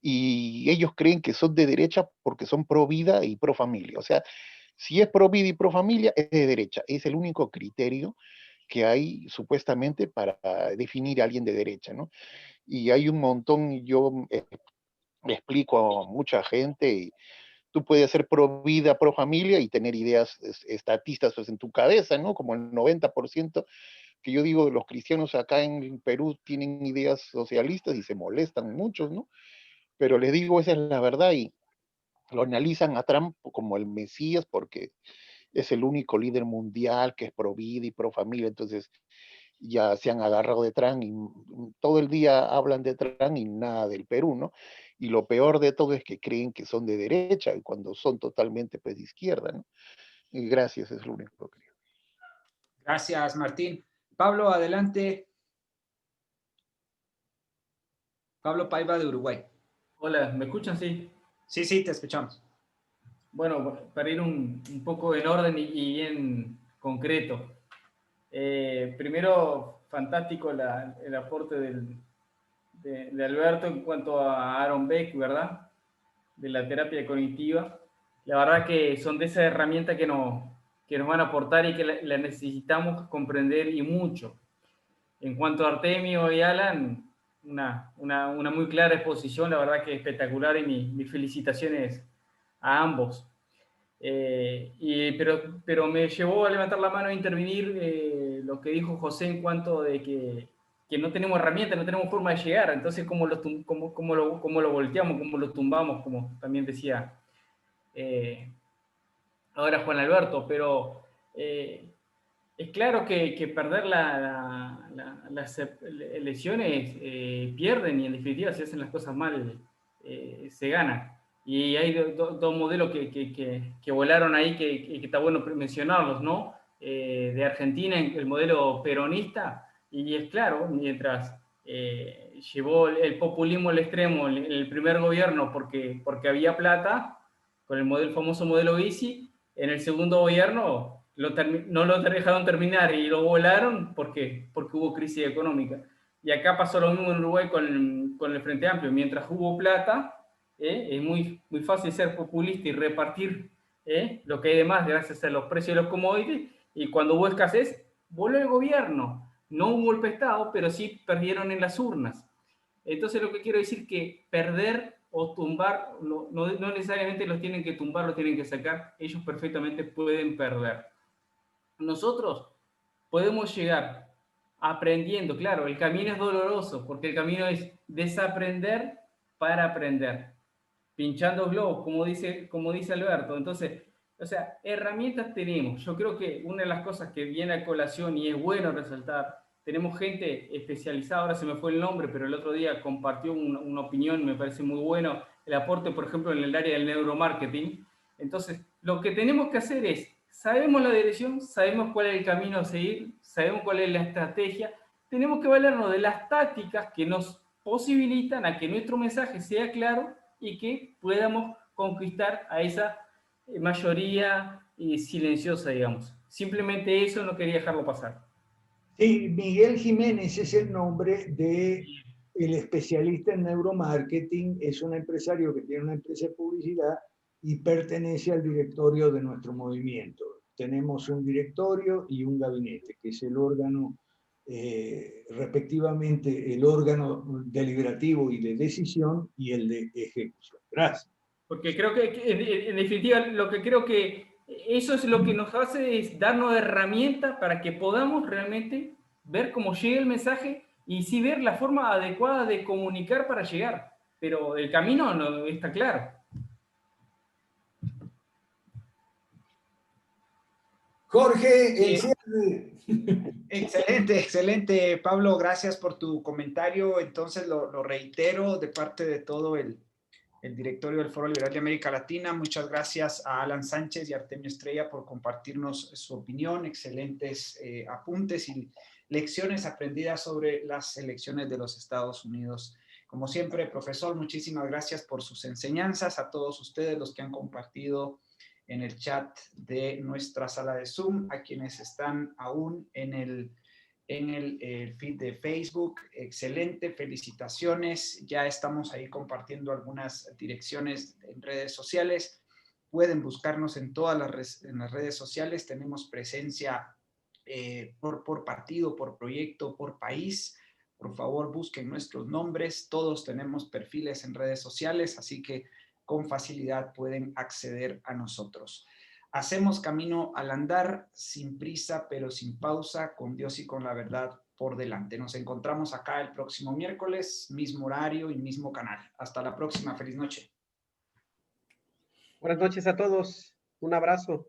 Y ellos creen que son de derecha porque son pro vida y pro familia. O sea, si es pro vida y pro familia, es de derecha. Es el único criterio que hay supuestamente para definir a alguien de derecha, ¿no? Y hay un montón, yo le explico a mucha gente, y tú puedes ser pro vida, pro familia y tener ideas estatistas en tu cabeza, ¿no? Como el 90% que yo digo de los cristianos acá en Perú tienen ideas socialistas y se molestan muchos, ¿no? Pero les digo, esa es la verdad y lo analizan a Trump como el Mesías porque es el único líder mundial que es pro vida y pro familia, entonces ya se han agarrado de Trump y todo el día hablan de Trump y nada del Perú, ¿no? Y lo peor de todo es que creen que son de derecha cuando son totalmente pues de izquierda, ¿no? Y gracias, es lo único que creo. Gracias, Martín. Pablo, adelante. Pablo Paiva de Uruguay. Hola, ¿me escuchan? Sí. Sí, te escuchamos. Bueno, para ir un poco en orden y bien concreto. Primero, fantástico el aporte de Alberto en cuanto a Aaron Beck, ¿verdad? De la terapia cognitiva. La verdad que son de esas herramientas que nos van a aportar y que la necesitamos comprender y mucho. En cuanto a Artemio y Alan, una muy clara exposición, la verdad que espectacular y mis felicitaciones a ambos. Pero me llevó a levantar la mano e intervenir lo que dijo José en cuanto de que no tenemos herramientas, no tenemos forma de llegar, entonces cómo lo volteamos, cómo lo tumbamos, como también decía ahora Juan Alberto, pero es claro que perder las elecciones pierden y en definitiva si hacen las cosas mal se ganan. Y hay dos modelos que volaron ahí que está bueno mencionarlos, ¿no? De Argentina, el modelo peronista, y es claro, mientras llevó el populismo al extremo en el primer gobierno porque había plata, con el famoso modelo Bici, en el segundo gobierno no lo dejaron terminar y lo volaron porque hubo crisis económica. Y acá pasó lo mismo en Uruguay con el Frente Amplio. Mientras hubo plata, es muy fácil ser populista y repartir lo que hay de más gracias a los precios de los commodities, y cuando hubo escasez, voló el gobierno. No un golpe de Estado, pero sí perdieron en las urnas. Entonces lo que quiero decir que perder o tumbar, no necesariamente los tienen que tumbar, los tienen que sacar, ellos perfectamente pueden perder. Nosotros podemos llegar aprendiendo, claro, el camino es doloroso, porque el camino es desaprender para aprender, pinchando globos, como dice Alberto. Entonces, o sea, herramientas tenemos. Yo creo que una de las cosas que viene a colación y es bueno resaltar, tenemos gente especializada, ahora se me fue el nombre, pero el otro día compartió una opinión, me parece muy bueno, el aporte, por ejemplo, en el área del neuromarketing. Entonces, lo que tenemos que hacer es, sabemos la dirección, sabemos cuál es el camino a seguir, sabemos cuál es la estrategia, tenemos que valernos de las tácticas que nos posibilitan a que nuestro mensaje sea claro y que podamos conquistar a esa mayoría silenciosa, digamos. Simplemente eso, no quería dejarlo pasar. Sí, Miguel Jiménez es el nombre de el especialista en neuromarketing, es un empresario que tiene una empresa de publicidad y pertenece al directorio de nuestro movimiento. Tenemos un directorio y un gabinete, que es el órgano, respectivamente, el órgano deliberativo y de decisión y el de ejecución. Gracias. Porque creo que, en definitiva, lo que creo que eso es lo que nos hace es darnos herramientas para que podamos realmente ver cómo llega el mensaje y sí ver la forma adecuada de comunicar para llegar. Pero el camino no está claro. Jorge, Excelente, excelente, Pablo, gracias por tu comentario. Entonces lo reitero de parte de todo el directorio del Foro Liberal de América Latina. Muchas gracias a Alan Sánchez y Artemio Estrella por compartirnos su opinión, excelentes apuntes y lecciones aprendidas sobre las elecciones de los Estados Unidos. Como siempre, profesor, muchísimas gracias por sus enseñanzas. A todos ustedes, los que han compartido en el chat de nuestra sala de Zoom, a quienes están aún en el feed de Facebook. Excelente, felicitaciones. Ya estamos ahí compartiendo algunas direcciones en redes sociales. Pueden buscarnos en todas las redes sociales. Tenemos presencia por partido, por proyecto, por país. Por favor, busquen nuestros nombres. Todos tenemos perfiles en redes sociales, así que con facilidad pueden acceder a nosotros. Hacemos camino al andar, sin prisa, pero sin pausa, con Dios y con la verdad por delante. Nos encontramos acá el próximo miércoles, mismo horario y mismo canal. Hasta la próxima. Feliz noche. Buenas noches a todos. Un abrazo.